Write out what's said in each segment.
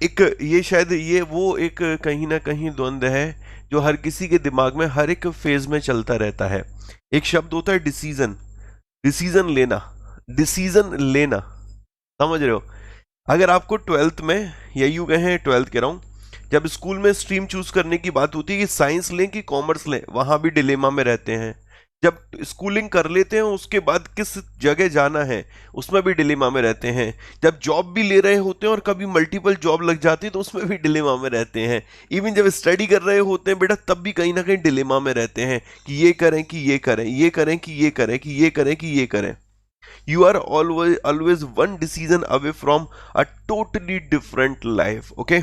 एक ये शायद ये वो एक कहीं ना कहीं द्वंद्व है जो हर किसी के दिमाग में हर एक फेज में चलता रहता है। एक शब्द होता है डिसीजन, डिसीजन लेना, डिसीजन लेना, समझ रहे हो? अगर आपको ट्वेल्थ में, या यूं कहें ट्वेल्थ कह रहा हूं, जब स्कूल में स्ट्रीम चूज करने की बात होती है कि साइंस लें कि कॉमर्स लें, वहां भी डिलेमा में रहते हैं। जब स्कूलिंग कर लेते हैं उसके बाद किस जगह जाना है, उसमें भी डिलेमा में रहते हैं। जब जॉब भी ले रहे होते हैं और कभी मल्टीपल जॉब लग जाती है तो उसमें भी डिलेमा में रहते हैं। इवन जब स्टडी कर रहे होते हैं बेटा, तब भी कहीं ना कहीं डिलेमा में रहते हैं कि ये करें कि ये करें, ये करें कि ये करें, कि ये करें कि ये करें। You are always one decision away from a totally different life, okay?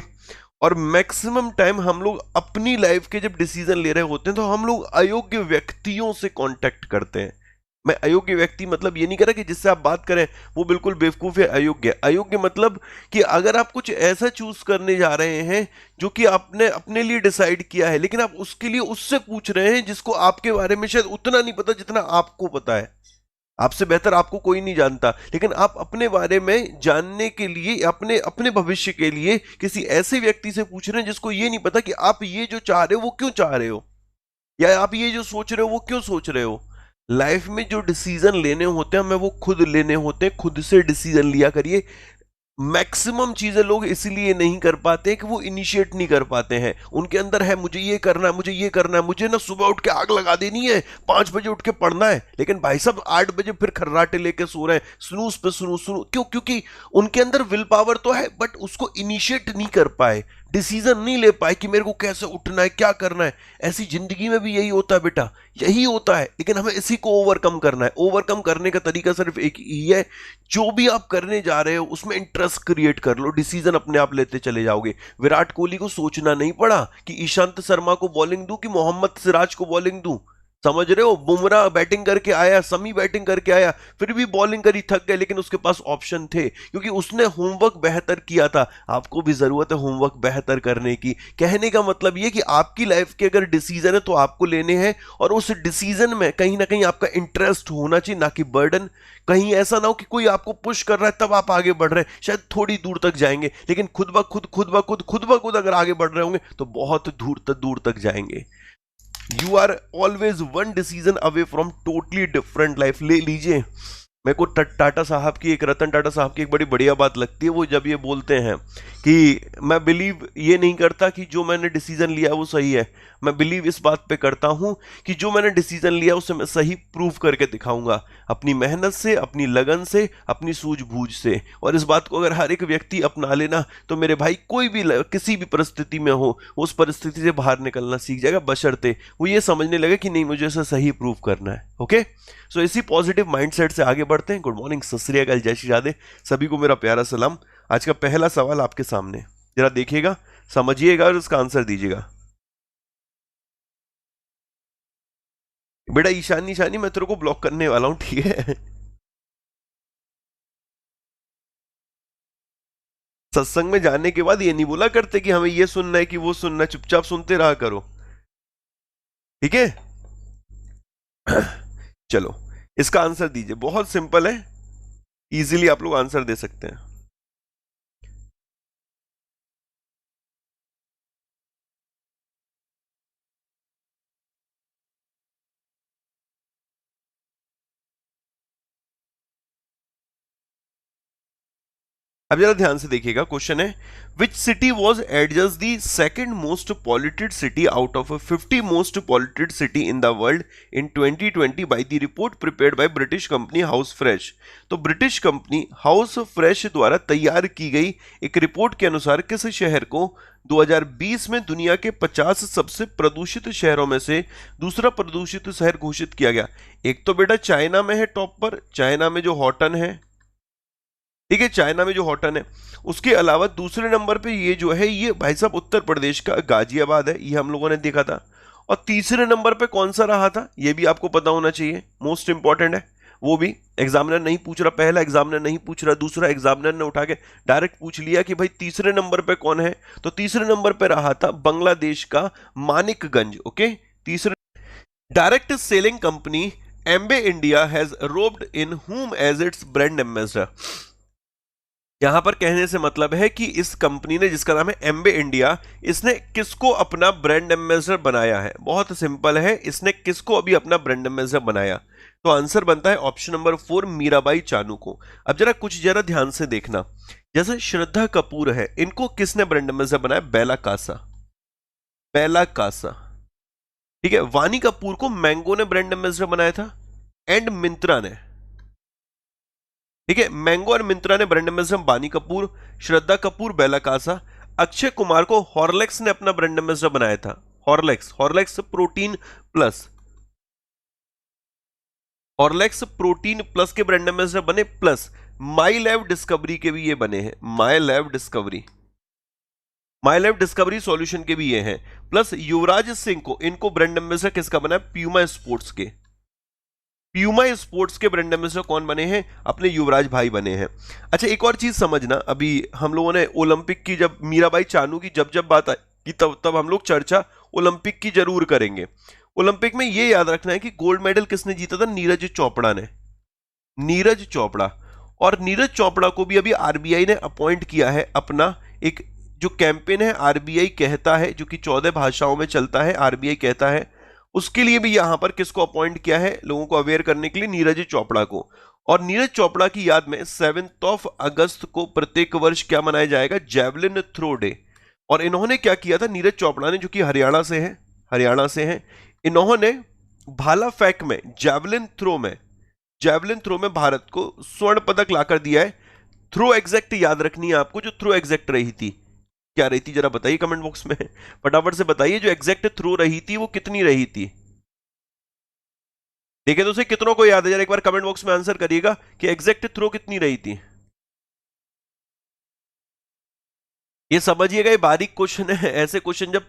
और मैक्सिमम टाइम हम लोग अपनी लाइफ के जब डिसीजन ले रहे होते हैं तो हम लोग अयोग्य व्यक्तियों से कांटेक्ट करते हैं। मैं अयोग्य व्यक्ति मतलब ये नहीं कह रहा कि जिससे आप बात करें वो बिल्कुल बेवकूफ है। अयोग्य, अयोग्य मतलब कि अगर आप कुछ ऐसा चूज करने जा रहे हैं जो कि आपने अपने लिए डिसाइड किया है, लेकिन आप उसके लिए उससे पूछ रहे हैं जिसको आपके बारे में शायद उतना नहीं पता जितना आपको पता है। आपसे बेहतर आपको कोई नहीं जानता, लेकिन आप अपने बारे में जानने के लिए, अपने अपने भविष्य के लिए किसी ऐसे व्यक्ति से पूछ रहे हैं जिसको ये नहीं पता कि आप ये जो चाह रहे हो वो क्यों चाह रहे हो, या आप ये जो सोच रहे हो वो क्यों सोच रहे हो। लाइफ में जो डिसीजन लेने होते हैं हमें वो खुद लेने होते हैं, खुद से डिसीजन लिया करिए। मैक्सिमम चीजें लोग इसलिए नहीं कर पाते कि वो इनिशिएट नहीं कर पाते हैं। उनके अंदर है मुझे ये करना है, मुझे ये करना है, मुझे ना सुबह उठ के आग लगा देनी है, 5 बजे उठ के पढ़ना है, लेकिन भाई साहब 8 बजे फिर खर्राटे लेके सो रहे हैं, स्नूज पे स्नूज स्नूज। क्यों? क्योंकि उनके अंदर विल पावर तो है बट उसको इनिशिएट नहीं कर पाए, डिसीजन नहीं ले पाए कि मेरे को कैसे उठना है, क्या करना है। ऐसी जिंदगी में भी यही होता है बेटा, यही होता है, लेकिन हमें इसी को ओवरकम करना है। ओवरकम करने का तरीका सिर्फ एक ही है, जो भी आप करने जा रहे हो उसमें इंटरेस्ट क्रिएट कर लो, डिसीजन अपने आप लेते चले जाओगे। विराट कोहली को सोचना नहीं पड़ा कि ईशांत शर्मा को बॉलिंग दूं कि मोहम्मद सिराज को बॉलिंग दूं, समझ रहे हो? बुमराह बैटिंग करके आया, समी बैटिंग करके आया, फिर भी बॉलिंग करी, थक गए, लेकिन उसके पास ऑप्शन थे क्योंकि उसने होमवर्क बेहतर किया था। आपको भी जरूरत है होमवर्क बेहतर करने की। कहने का मतलब ये कि आपकी लाइफ के अगर डिसीजन है तो आपको लेने हैं, और उस डिसीजन में कहीं ना कहीं आपका इंटरेस्ट होना चाहिए, ना कि बर्डन। कहीं ऐसा ना हो कि कोई आपको पुश कर रहा है तब आप आगे बढ़ रहे हैं, शायद थोड़ी दूर तक जाएंगे, लेकिन खुद ब खुद अगर आगे बढ़ रहे होंगे तो बहुत दूर तक जाएंगे। You are always one decision away from totally different life. ले लीजिए, मेरे को टाटा साहब की, एक रतन टाटा साहब की एक बड़ी बढ़िया बात लगती है, वो जब ये बोलते हैं कि मैं बिलीव ये नहीं करता कि जो मैंने डिसीजन लिया वो सही है, मैं बिलीव इस बात पे करता हूं कि जो मैंने डिसीजन लिया उसे मैं सही प्रूव करके दिखाऊंगा, अपनी मेहनत से, अपनी लगन से, अपनी सूझबूझ से। और इस बात को अगर हर एक व्यक्ति अपना लेना तो मेरे भाई कोई भी किसी भी परिस्थिति में हो उस परिस्थिति से बाहर निकलना सीख जाएगा, बशर्ते वो ये समझने लगे कि नहीं मुझे इसे सही प्रूव करना है। ओके, सो इसी पॉजिटिव माइंडसेट से आगे बढ़ते हैं। गुड मॉर्निंग, सत श्री अकाल, जय श्री राधे, सभी को मेरा प्यारा सलाम। आज का पहला सवाल आपके सामने, जरा देखिएगा, समझिएगा और इसका आंसर दीजिएगा। बेटा ईशानी ईशानी मैं तेरे को ब्लॉक करने वाला हूं, ठीक है? सत्संग में जाने के बाद ये नहीं बोला करते कि हमें ये सुनना है कि वो सुनना है, चुपचाप सुनते रहा करो, ठीक है? चलो, इसका आंसर दीजिए, बहुत सिंपल है, इजीली आप लोग आंसर दे सकते हैं। अब जरा ध्यान से देखिएगा, क्वेश्चन है which city was adjust the second most polluted city out of 50 most polluted city in the world in 2020 by the report prepared by British company house fresh. तो ब्रिटिश कंपनी हाउस फ्रेश द्वारा तैयार की गई एक report के अनुसार किस शहर को 2020 में दुनिया के 50 सबसे प्रदूषित शहरों में से दूसरा प्रदूषित शहर घोषित किया गया? एक तो बेटा चाइना में है टॉप पर, चाइना में जो हॉटन है, ठीक है, चाइना में जो हॉटन है। उसके अलावा दूसरे नंबर पे ये जो है ये भाई साहब उत्तर प्रदेश का गाजियाबाद है, ये हम लोगों ने देखा था। और तीसरे नंबर पे कौन सा रहा था ये भी आपको पता होना चाहिए, मोस्ट इंपॉर्टेंट है, वो भी एग्जामिनर नहीं पूछ रहा, पहला एग्जामिनर नहीं पूछ रहा, दूसरा एग्जामिनर ने उठा के डायरेक्ट पूछ लिया कि भाई तीसरे नंबर पे कौन है। तो तीसरे नंबर पे रहा था बांग्लादेश का मानिकगंज। ओके, तीसरे direct selling company Amway India has roped in whom as its brand ambassador. यहां पर कहने से मतलब है कि इस कंपनी ने, जिसका नाम है एम्बे इंडिया, इसने किसको अपना ब्रांड एम्बेसडर बनाया है? बहुत सिंपल है, इसने किसको अभी अपना ब्रांड एम्बेसडर बनाया? तो आंसर बनता है ऑप्शन नंबर 4, मीराबाई चानू को। अब जरा ध्यान से देखना, जैसे श्रद्धा कपूर है, इनको किसने ब्रांड एम्बेसडर बनाया? बेला कासा, बेला कासा। ठीक है, वानी कपूर को मैंगो ने ब्रांड एम्बेसडर बनाया था, एंड मिंत्रा ने। ठीक है, मैंगो और मिंत्रा ने ब्रांड एम्बेसडर, वानी कपूर, श्रद्धा कपूर, बेला कासा। अक्षय कुमार को हॉर्लिक्स ने अपना ब्रांड एम्बेसडर बनाया था, Horlicks, Horlicks protein plus, Horlicks protein plus के ब्रांड एम्बेसडर बने, प्लस माई लैब डिस्कवरी के भी ये बने हैं, माई लैब डिस्कवरी, माई लैब डिस्कवरी सॉल्यूशन के भी ये हैं। प्लस युवराज सिंह को, इनको ब्रांड एम्बेसडर किसका बना है? प्यूमा स्पोर्ट्स के, प्यूमा स्पोर्ट्स के ब्रांड एम्बेसडर कौन बने हैं? अपने युवराज भाई बने हैं। अच्छा, एक और चीज समझना, अभी हम लोगों ने ओलंपिक की, जब मीराबाई चानू की जब बात आई, तब तब हम लोग चर्चा ओलंपिक की जरूर करेंगे। ओलंपिक में ये याद रखना है कि गोल्ड मेडल किसने जीता था? नीरज चोपड़ा ने, नीरज चोपड़ा। और नीरज चोपड़ा को भी अभी आरबीआई ने अपॉइंट किया है अपना एक जो कैंपेन है, आरबीआई कहता है, जो कि 14 भाषाओं में चलता है, आरबीआई कहता है, उसके लिए भी यहां पर किसको अपॉइंट किया है? लोगों को अवेयर करने के लिए नीरज चोपड़ा को। और नीरज चोपड़ा की याद में 7 अगस्त को प्रत्येक वर्ष क्या मनाया जाएगा? Javelin throw day. और इन्होंने क्या किया था? नीरज चोपड़ा ने, जो कि हरियाणा से है, हरियाणा से है, इन्होंने भाला फेंक में, जैवलिन थ्रो में, जैवलिन थ्रो में भारत को स्वर्ण पदक लाकर दिया है। थ्रो एग्जैक्ट याद रखनी है आपको, जो थ्रो एग्जैक्ट रही थी, क्या रही थी जरा बताइए कमेंट बॉक्स में, फटाफट से बताइए, जो एग्जैक्ट थ्रो रही थी वो कितनी रही थी? देखे तो उसे कितनों को याद है, जरा एक बार कमेंट बॉक्स में आंसर करिएगा कि एग्जैक्ट थ्रो कितनी रही थी। ये समझिएगा, ये बारीक क्वेश्चन है। ऐसे क्वेश्चन जब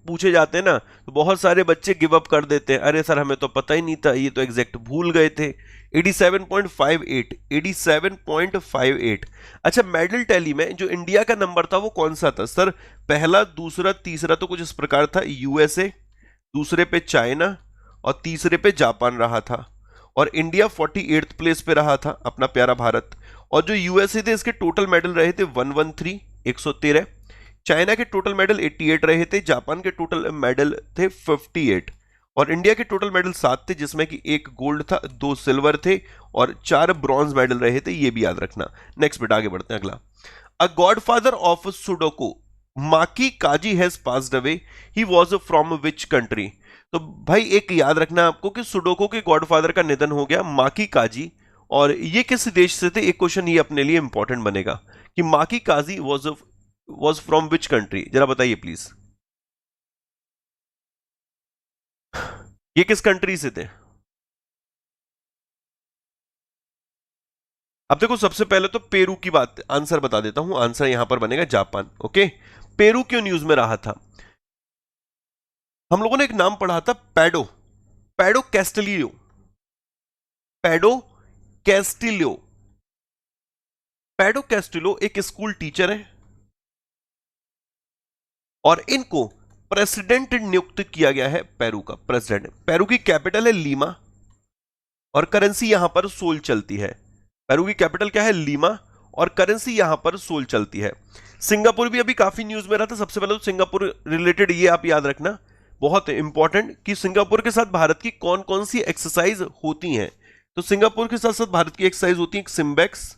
पूछे जाते हैं ना, तो बहुत सारे बच्चे गिव अप कर देते हैं, अरे सर हमें तो पता ही नहीं था, ये तो एग्जैक्ट भूल गए थे। 87.58, 87.58। अच्छा, मेडल टैली में जो इंडिया का नंबर था वो कौन सा था सर? पहला, दूसरा, तीसरा तो कुछ इस प्रकार था, यूएसए, दूसरे पे चाइना, और तीसरे पे जापान रहा था। और इंडिया 48th प्लेस पे रहा था, अपना प्यारा भारत। और जो यूएसए थे, इसके टोटल मेडल रहे थे 113, 113। चाइना के टोटल मेडल 88 रहे थे, जापान के टोटल मेडल थे 58, और इंडिया के टोटल मेडल 7 थे, जिसमें कि 1 गोल्ड था, 2 सिल्वर थे, और 4 ब्रॉन्ज मेडल रहे थे, ये भी याद रखना। नेक्स्ट बेटा आगे बढ़ते हैं, अगला। A godfather of sudoku Maki Kaji has passed away, he was from which country? तो भाई एक याद रखना आपको कि सुडोको के गॉडफादर का निधन हो गया, माकी काजी, और ये किस देश से थे? एक क्वेश्चन ये अपने लिए इंपॉर्टेंट बनेगा कि माकी काजी वॉज फ्रॉम विच कंट्री, जरा बताइए प्लीज, ये किस कंट्री से थे? अब देखो, सबसे पहले तो पेरू की बात, आंसर बता देता हूं, आंसर यहां पर बनेगा जापान। ओके, पेरू क्यों न्यूज में रहा था? हम लोगों ने एक नाम पढ़ा था, पैडो, पैडो कैस्टिलियो, पैडो कैस्टिलियो, पैडो कैस्टिलो एक स्कूल टीचर है, और इनको प्रेसिडेंट नियुक्त किया गया है, पेरू का प्रेसिडेंट। पेरू की कैपिटल है लीमा, और करेंसी यहां पर सोल चलती है। पेरू की कैपिटल क्या है? लीमा, और करेंसी यहां पर सोल चलती है। सिंगापुर भी अभी काफी न्यूज में रहा था। सबसे पहले तो सिंगापुर रिलेटेड ये आप याद रखना, बहुत इंपॉर्टेंट, कि सिंगापुर के साथ भारत की कौन कौन सी एक्सरसाइज होती हैं। तो सिंगापुर के साथ साथ भारत की एक्सरसाइज होती है, एक सिम्बेक्स,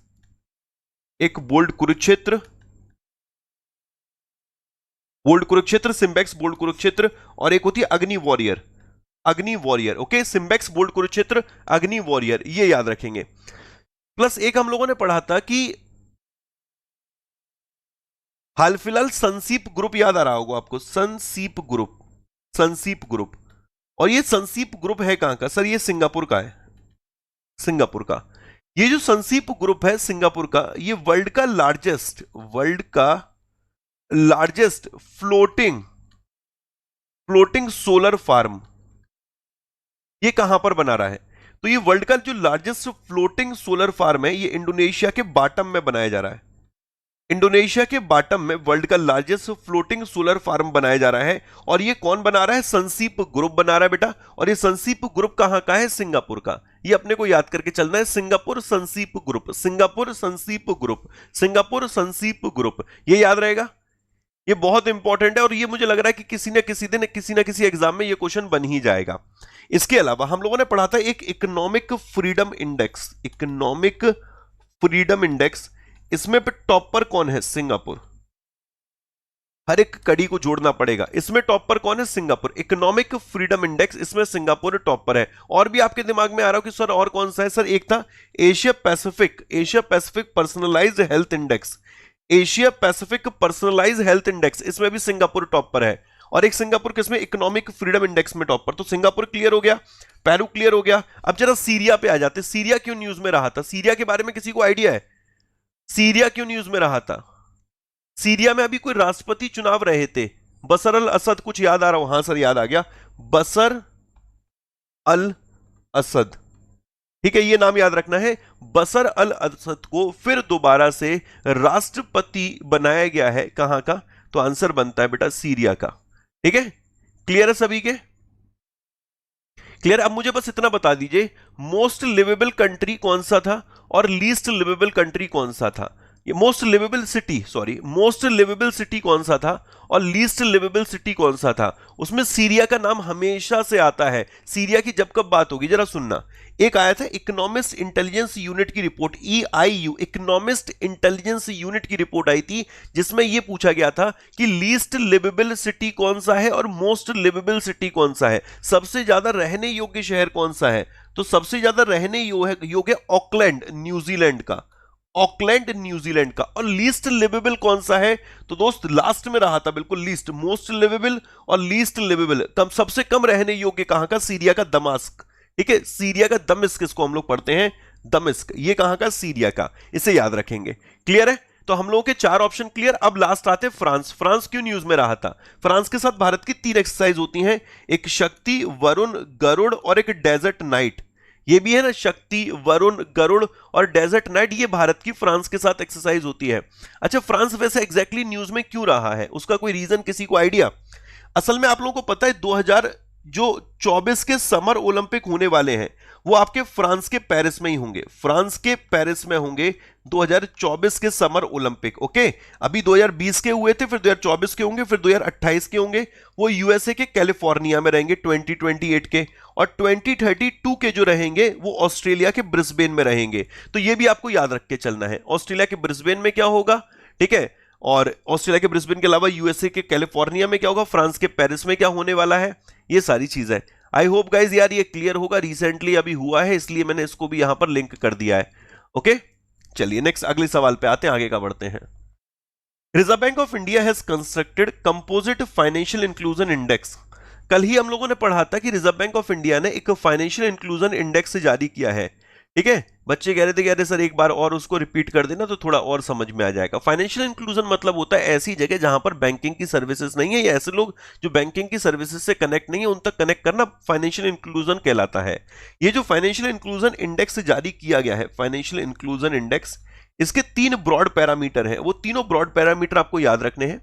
एक bold Kurukshetra, bold Kurukshetra, SIMBEX, bold Kurukshetra, और एक होती है Agni warrior, Agni warrior. Okay, SIMBEX, bold Kurukshetra, Agni warrior, ये याद रखेंगे। प्लस एक हम लोगों ने पढ़ा था कि हाल फिलहाल सनसीप ग्रुप याद आ रहा होगा आपको, सनसीप ग्रुप, सनसीप ग्रुप। और ये सनसीप ग्रुप है कहां का सर? ये सिंगापुर का है, सिंगापुर का। ये जो सनसीप ग्रुप है सिंगापुर का, ये वर्ल्ड का लार्जेस्ट, वर्ल्ड का largest floating, floating solar farm, ये कहां पर बना रहा है? तो ये वर्ल्ड का जो लार्जेस्ट फ्लोटिंग सोलर फार्म है, ये इंडोनेशिया के बाटम में बनाया जा रहा है। इंडोनेशिया के बाटम में वर्ल्ड का लार्जेस्ट फ्लोटिंग सोलर फार्म बनाया जा रहा है, और ये कौन बना रहा है? सनसीप ग्रुप बना रहा है बेटा। और ये सनसीप ग्रुप कहां का है? सिंगापुर का। ये अपने को याद करके चलना है, Singapore Sunseap group, Singapore Sunseap group, Singapore Sunseap group, ये याद रहेगा। ये बहुत इंपॉर्टेंट है, और ये मुझे लग रहा है कि किसी न किसी दिन किसी न किसी एग्जाम में ये क्वेश्चन बन ही जाएगा। इसके अलावा हम लोगों ने पढ़ा था एक economic freedom index, economic freedom index, इसमें पे टॉप पर कौन है? सिंगापुर। हर एक कड़ी को जोड़ना पड़ेगा। इसमें टॉप पर कौन है? सिंगापुर। इकोनॉमिक फ्रीडम इंडेक्स, इसमें सिंगापुर टॉप पर है। और भी आपके दिमाग में आ रहा हो कि सर और कौन सा है? सर एक था Asia Pacific personalised health index, Asia Pacific personalised health index, इसमें भी सिंगापुर टॉप पर है। और एक सिंगापुर किसमें? इकोनॉमिक फ्रीडम इंडेक्स में टॉप पर। तो सिंगापुर क्लियर हो गया, पेरू क्लियर हो गया। अब जरा सीरिया पे आ जाते। सीरिया क्यों न्यूज में रहा था? सीरिया के बारे में किसी को आइडिया है? सीरिया क्यों न्यूज में रहा था? सीरिया में अभी कोई राष्ट्रपति चुनाव रहे थे, बशर अल असद, कुछ याद आ रहा हो? हाँ सर याद आ गया, बशर अल असद। ठीक है, ये नाम याद रखना है। बशर अल असद को फिर दोबारा से राष्ट्रपति बनाया गया है। कहां का? तो आंसर बनता है बेटा सीरिया का। ठीक है, क्लियर है सभी के? क्लियर। अब मुझे बस इतना बता दीजिए, मोस्ट लिवेबल कंट्री कौन सा था और लीस्ट लिवेबल कंट्री कौन सा था? ये मोस्ट लिवेबल सिटी कौन सा था और लीस्ट लिवेबल सिटी कौन सा था? उसमें सीरिया का नाम हमेशा से आता है। सीरिया की जब कब बात होगी जरा सुनना। एक आया था इकोनॉमिस्ट इंटेलिजेंस यूनिट की report, EIU, economist intelligence unit की रिपोर्ट आई थी, जिसमें यह पूछा गया था कि लीस्ट लिवेबल सिटी कौन सा है और मोस्ट लिवेबल सिटी कौन सा है, सबसे ज्यादा रहने योग्य शहर कौन सा है? तो सबसे ज्यादा रहने योग्य ऑकलैंड, न्यूजीलैंड का, ऑकलैंड न्यूजीलैंड का। और लीस्ट लिवेबल कौन सा है? तो दोस्त लास्ट में रहा था, बिल्कुल लीस्ट, मोस्ट लिवेबल और लीस्ट लिवेबल। कम, सबसे कम रहने योग्य कहां का? सीरिया का दमास्क। ठीक है, सीरिया का दमिश्क, इसको हम लोग पढ़ते हैं दमिश्क, ये कहां का? सीरिया का। इसे याद रखेंगे। क्लियर है? तो हम लोगों के 4 ऑप्शन क्लियर। अब लास्ट आते फ्रांस। फ्रांस क्यों न्यूज में रहा था? फ्रांस के साथ भारत की 3 एक्सरसाइज होती हैं, एक शक्ति, वरुण, गरुड़ और एक डेजर्ट नाइट। ये भी है ना, शक्ति, वरुण, गरुड़ और डेजर्ट नाइट, ये भारत की फ्रांस के साथ एक्सरसाइज होती है। अच्छा, फ्रांस वैसे एग्जैक्टली न्यूज में क्यों रहा है? उसका कोई रीजन किसी को आइडिया? असल में आप लोगों को पता है 2024 के समर ओलंपिक होने वाले हैं, वो आपके फ्रांस के पेरिस में ही होंगे, फ्रांस के पेरिस में होंगे 2024 के समर ओलंपिक। ओके, अभी 2020 के हुए थे, फिर 2024 के होंगे, फिर 2028 के होंगे। वो यूएसए के कैलिफोर्निया में रहेंगे 2028 के, और 2032 के जो रहेंगे वो ऑस्ट्रेलिया के ब्रिस्बेन में रहेंगे। तो ये भी आपको याद रख के चलना है, ऑस्ट्रेलिया के ब्रिस्बेन में क्या होगा, ठीक है, और ऑस्ट्रेलिया के ब्रिस्बेन के अलावा यूएसए के कैलिफोर्निया में क्या होगा, फ्रांस के पेरिस में क्या होने वाला है, ये सारी चीजें। आई होप गाइज यार ये क्लियर होगा, रिसेंटली अभी हुआ है इसलिए मैंने इसको भी यहां पर लिंक कर दिया है। ओके, चलिए नेक्स्ट अगले सवाल पे आते हैं, आगे का बढ़ते हैं। Reserve bank of India has constructed composite financial inclusion index. कल ही हम लोगों ने पढ़ा था कि रिजर्व बैंक ऑफ इंडिया ने एक फाइनेंशियल इंक्लूजन इंडेक्स जारी किया है। ठीक है, बच्चे कह रहे थे, कह रहे सर एक बार और उसको रिपीट कर देना तो थोड़ा और समझ में आ जाएगा। फाइनेंशियल इंक्लूजन मतलब होता है ऐसी जगह जहां पर बैंकिंग की सर्विसेज नहीं है, या ऐसे लोग जो बैंकिंग की सर्विसेज से कनेक्ट नहीं है उन तक कनेक्ट करना फाइनेंशियल इंक्लूजन कहलाता है। ये जो फाइनेंशियल इंक्लूजन इंडेक्स जारी किया गया है, फाइनेंशियल इंक्लूजन इंडेक्स, इसके 3 ब्रॉड पैरामीटर हैं, वो तीनों ब्रॉड पैरामीटर आपको याद रखने हैं।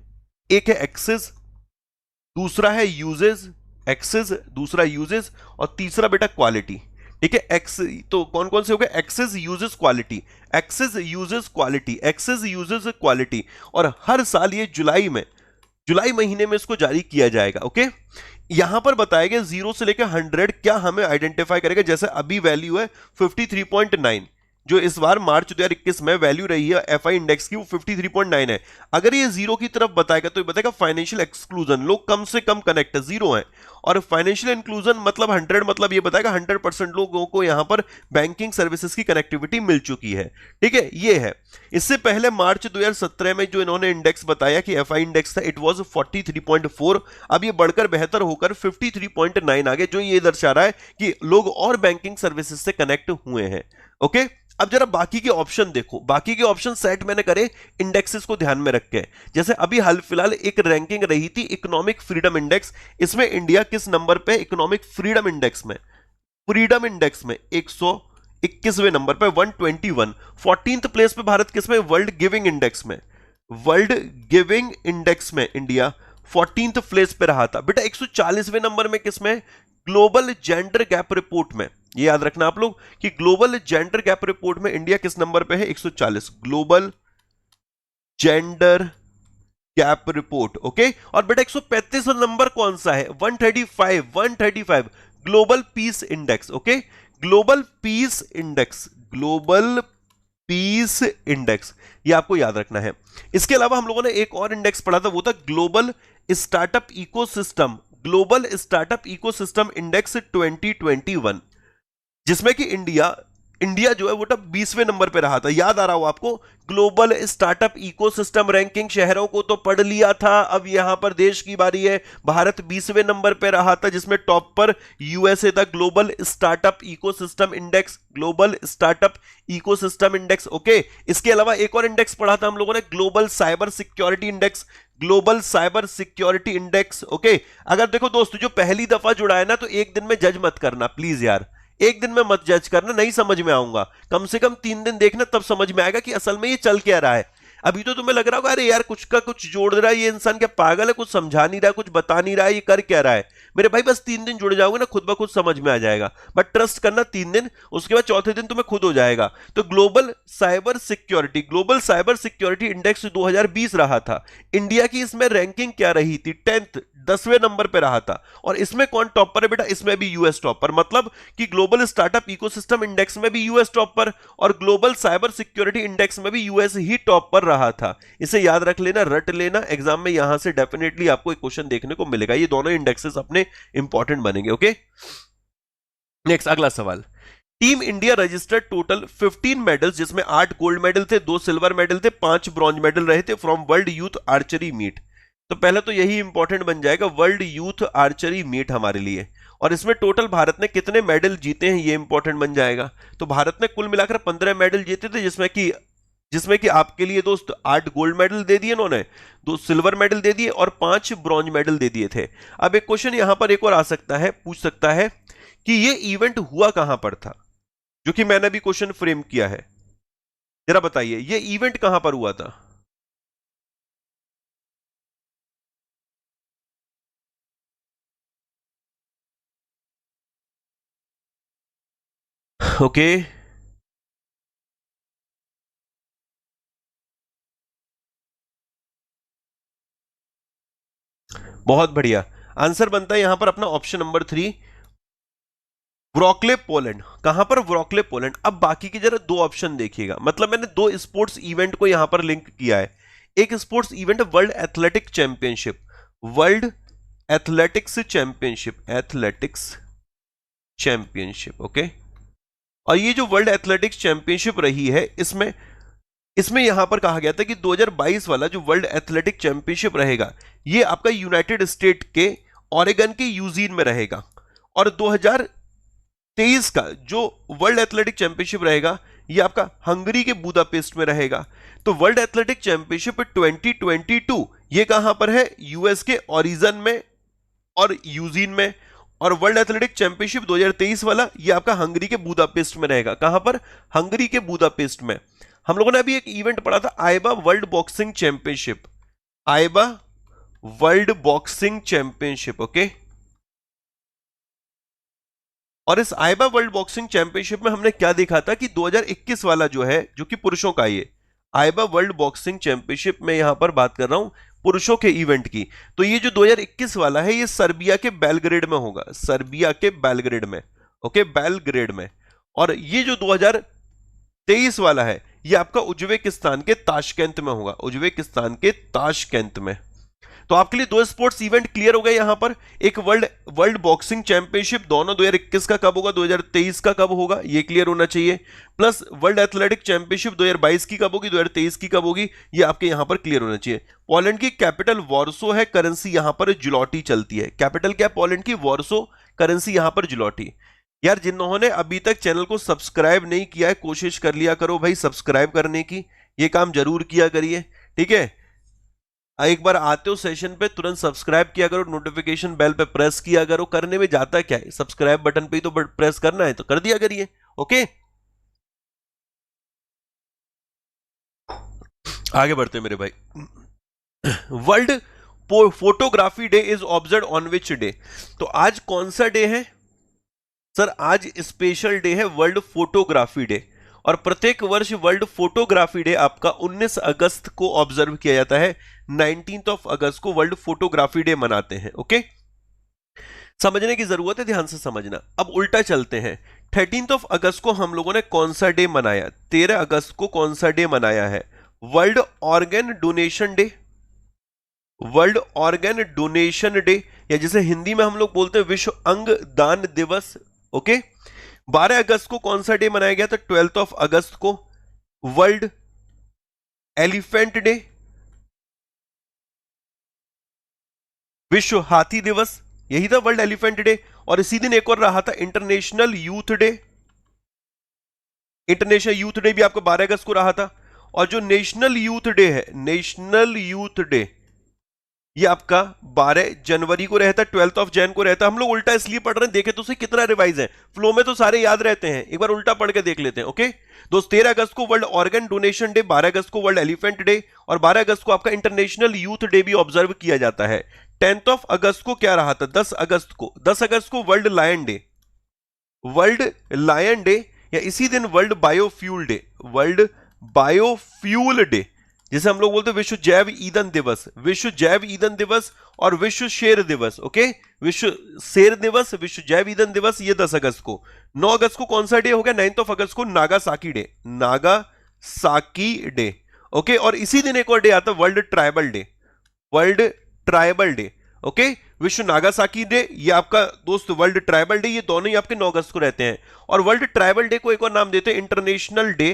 एक है एक्सेस, दूसरा है यूजेस, एक्सेस, दूसरा यूजेस, और तीसरा बेटा क्वालिटी। ठीक है, एक्स तो कौन कौन से हो गए, access, uses, quality, access, uses, quality, access, uses, quality. और हर साल ये जुलाई महीने में इसको जारी किया जाएगा। ओके, यहां पर बताया गया 0 से लेकर 100 क्या हमें आइडेंटिफाई करेगा। जैसे अभी वैल्यू है 53.9, जो इस बार मार्च 2021 में वैल्यू रही है एफआई इंडेक्स की, वो 53.9 है। अगर ये 0 की तरफ बताएगा तो ये बताएगा फाइनेंशियल एक्सक्लूजन, लोग कम से कम कनेक्ट, 0 है। और फाइनेंशियल इंक्लूजन मतलब 100, मतलब ये बताएगा 100% लोगों को यहां पर बैंकिंग सर्विसेज की कनेक्टिविटी मिल चुकी है। ठीक है, ये है। इससे पहले मार्च 2017 में जो इन्होंने इंडेक्स बताया कि एफआई इंडेक्स था, इट वाज 43.4, अब ये बढ़कर बेहतर होकर 53.9 आ गया, जो ये दर्शा रहा है कि लोग और बैंकिंग सर्विसेज से कनेक्ट हुए हैं। ओके, अब जरा बाकी के ऑप्शन देखो, बाकी के ऑप्शन सेट मैंने करे इंडेक्सेस को ध्यान में रख के। जैसे अभी हाल फिलहाल एक रैंकिंग रही थी इकोनॉमिक फ्रीडम इंडेक्स, इसमें इंडिया किस नंबर पे इकोनॉमिक फ्रीडम इंडेक्स में 121वें नंबर पे, 121। 14th प्लेस पे भारत किस में, वर्ल्ड गिविंग इंडेक्स में, वर्ल्ड गिविंग इंडेक्स में इंडिया 14th प्लेस पे रहा था बेटा। 140वें नंबर में किसमें? ग्लोबल जेंडर गैप रिपोर्ट में। ये याद रखना आप लोग कि ग्लोबल जेंडर गैप रिपोर्ट में इंडिया किस नंबर पे है? 140, global gender gap report. Okay, और बेटा 135 नंबर कौन सा है? 135 global peace index. Okay, global peace index, global peace index, ये आपको याद रखना है। इसके अलावा हम लोगों ने एक और इंडेक्स पढ़ा था, वो था global startup ecosystem, global startup ecosystem index 2021, जिसमें कि इंडिया इंडिया जो है वो तब 20वें नंबर पे रहा था। याद आ रहा हो आपको? ग्लोबल स्टार्टअप इकोसिस्टम रैंकिंग, शहरों को तो पढ़ लिया था, अब यहां पर देश की बारी है। भारत 20वें नंबर पे रहा था, जिसमें टॉप पर यूएसए था। Global startup ecosystem index, global startup ecosystem index. Okay, इसके अलावा एक और इंडेक्स पढ़ा था हम लोगों ने, global cyber security index, global cyber security index. Okay, अगर देखो दोस्तों, जो पहली दफा जुड़ा है ना, तो एक दिन में जज मत करना प्लीज यार, एक दिन में मत जज करना, नहीं समझ में आऊंगा। कम से कम 3 दिन देखना, तब समझ में आएगा कि असल में ये चल क्या रहा है। अभी तो तुम्हें लग रहा होगा अरे यार कुछ का कुछ जोड़ रहा है ये इंसान, क्या पागल है, कुछ समझा नहीं रहा है, कुछ बता नहीं रहा है, ये कर क्या रहा है। मेरे भाई बस 3 दिन जुड़ जाओगे ना, खुद ब खुद समझ में आ जाएगा। बट ट्रस्ट करना, 3 दिन, उसके बाद चौथे दिन तुम्हें खुद हो जाएगा। तो global cyber security, global cyber security index 2020 रहा था। इंडिया की इसमें रैंकिंग क्या रही थी? 10th, 10वें नंबर पे रहा था। और इसमें कौन टॉप पर है बेटा? इसमें भी यूएस टॉप पर, मतलब कि ग्लोबल स्टार्टअप इकोसिस्टम इंडेक्स में भी यूएस टॉप पर, और ग्लोबल साइबर सिक्योरिटी इंडेक्स में भी यूएस ही टॉप पर रहा था। इसे याद रख लेना, रट लेना, एग्जाम में यहां से डेफिनेटली आपको एक क्वेश्चन देखने को मिलेगा। ये दोनों इंडेक्सेस अपने इंपॉर्टेंट बनेंगे। ओके, नेक्स्ट अगला सवाल। Team India registered total 15 medals, जिसमें 8 गोल्ड मेडल थे, 2 सिल्वर मेडल थे, 5 ब्रॉन्ज मेडल रहे थे from world youth archery meet. तो पहले तो यही इंपॉर्टेंट बन जाएगा, वर्ल्ड यूथ आर्चरी मीट हमारे लिए। और इसमें टोटल भारत ने कितने मेडल जीते हैं, ये इंपॉर्टेंट बन जाएगा। तो भारत ने कुल मिलाकर 15 मेडल जीते थे, जिसमें कि आपके लिए दोस्त 8 गोल्ड मेडल दे दिए इन्होंने, 2 सिल्वर मेडल दे दिए और 5 ब्रॉन्ज मेडल दे दिए थे। अब एक क्वेश्चन यहां पर एक और आ सकता है, पूछ सकता है कि ये इवेंट हुआ कहां पर था, जो कि मैंने भी क्वेश्चन फ्रेम किया है। जरा बताइए ये इवेंट कहां पर हुआ था? ओके, बहुत बढ़िया। आंसर बनता है यहां पर अपना ऑप्शन नंबर 3, व्रॉकले पोलैंड। कहां पर? व्रॉकले पोलैंड। अब बाकी की जरा 2 ऑप्शन देखिएगा, मतलब मैंने 2 स्पोर्ट्स इवेंट को यहां पर लिंक किया है। एक स्पोर्ट्स इवेंट है world athletic championship, world athletics championship, athletics championship. Okay, और ये जो वर्ल्ड एथलेटिक्स चैंपियनशिप रही है, इसमें इसमें यहां पर कहा गया था कि 2022 वाला जो वर्ल्ड एथलेटिक चैंपियनशिप रहेगा, ये आपका यूनाइटेड स्टेट के ओरेगन के यूजीन में रहेगा। और 2023 का जो वर्ल्ड एथलेटिक चैंपियनशिप रहेगा, ये आपका हंगरी के बुदापेस्ट में रहेगा। तो वर्ल्ड एथलेटिक चैंपियनशिप 2022 ये कहां पर है? यूएस के ओरिजन में और यूजीन में। और वर्ल्ड एथलेटिक चैंपियनशिप 2023 वाला ये आपका हंगरी के बुदापेस्ट में रहेगा। कहां पर? हंगरी के बुदापेस्ट में। हम लोगों ने अभी एक इवेंट पढ़ा था, AIBA world boxing championship, AIBA world boxing championship. Okay, और इस आईबा वर्ल्ड बॉक्सिंग चैंपियनशिप में हमने क्या देखा था कि 2021 वाला जो है, जो कि पुरुषों का, ये आईबा वर्ल्ड बॉक्सिंग चैंपियनशिप में यहां पर बात कर रहा हूं पुरुषों के इवेंट की। तो ये जो 2021 वाला है, ये सर्बिया के बेलग्रेड में होगा, सर्बिया के बेलग्रेड में। ओके, बेलग्रेड में। और ये जो 2023 वाला है, ये आपका उज्बेकिस्तान के ताशकेंत में होगा, उज्बेकिस्तान के ताशकेंत में। तो आपके लिए 2 स्पोर्ट्स इवेंट क्लियर हो गए यहां पर। एक वर्ल्ड वर्ल्ड बॉक्सिंग चैंपियनशिप, दोनों 2021 का कब होगा, 2023 का कब होगा, ये क्लियर होना चाहिए। प्लस वर्ल्ड एथलेटिक चैंपियनशिप 2022 की कब होगी, 2023 की कब होगी, ये आपके यहां पर क्लियर होना चाहिए। पोलैंड की कैपिटल वॉर्सो है, करेंसी यहां पर जुलॉटी चलती है। कैपिटल क्या है पोलैंड की? वॉर्सो, करेंसी यहां पर जुलॉटी। यार जिन्होंने अभी तक चैनल को सब्सक्राइब नहीं किया है, कोशिश कर लिया करो भाई सब्सक्राइब करने की, ये काम जरूर किया करिए, ठीक है। एक बार आते हो सेशन पे तुरंत सब्सक्राइब किया करो, नोटिफिकेशन बेल पे प्रेस किया करो। करने में जाता क्या है, सब्सक्राइब बटन पे ही तो प्रेस करना है, तो कर दिया करिए। ओके, आगे बढ़ते हैं मेरे भाई। World photography day is observe on which day? तो आज कौन सा डे है सर? आज स्पेशल डे है वर्ल्ड फोटोग्राफी डे, और प्रत्येक वर्ष वर्ल्ड फोटोग्राफी डे आपका 19 अगस्त को ऑब्जर्व किया जाता है। 19th ऑफ अगस्त को वर्ल्ड फोटोग्राफी डे मनाते हैं। ओके, समझने की जरूरत है, ध्यान से समझना। अब उल्टा चलते हैं। 13th ऑफ अगस्त को हम लोगों ने कौन सा डे मनाया? 13 अगस्त को कौन सा डे मनाया है? World organ donation day. World organ donation day, या जिसे हिंदी में हम लोग बोलते हैं विश्व अंग दान दिवस। ओके, 12 अगस्त को कौन सा डे मनाया गया था? 12th ऑफ अगस्त को वर्ल्ड एलिफेंट डे, विश्व हाथी दिवस, यही था वर्ल्ड एलिफेंट डे। और इसी दिन एक और रहा था international youth day. International youth day भी आपको 12 अगस्त को रहा था। और जो नेशनल यूथ डे है, नेशनल यूथ डे, ये आपका 12 जनवरी को रहता है, 12th ऑफ जैन को रहता है। हम लोग उल्टा इसलिए पढ़ रहे हैं, देखे तो सही कितना रिवाइज है। फ्लो में तो सारे याद रहते हैं, एक बार उल्टा पढ़ के देख लेते हैं। ओके दोस्त, 13 अगस्त को वर्ल्ड ऑर्गन डोनेशन डे, 12 अगस्त को वर्ल्ड एलिफेंट डे, और 12 अगस्त को आपका इंटरनेशनल यूथ डे भी ऑब्जर्व किया जाता है। 10th ऑफ अगस्त को क्या रहा था? 10 अगस्त को world lion day, world lion day, या इसी दिन world biofuel day, world biofuel day, जिसे हम लोग बोलते हैं विश्व जैव ईंधन दिवस, विश्व जैव ईंधन दिवस और विश्व शेर दिवस। ओके, विश्व शेर दिवस, विश्व जैव ईंधन दिवस, ये 10 अगस्त को। 9 अगस्त को कौन सा डे हो गया? 9th ऑफ अगस्त को Nagasaki day, Nagasaki day. Okay, और इसी दिन एक और डे आता है world tribal day, world tribal day. Okay, विश्व नागासाकी डे, ये आपका दोस्त वर्ल्ड ट्राइबल डे, ये दोनों ही आपके 9 अगस्त को रहते हैं। और वर्ल्ड ट्राइबल डे को एक और नाम देते हैं international day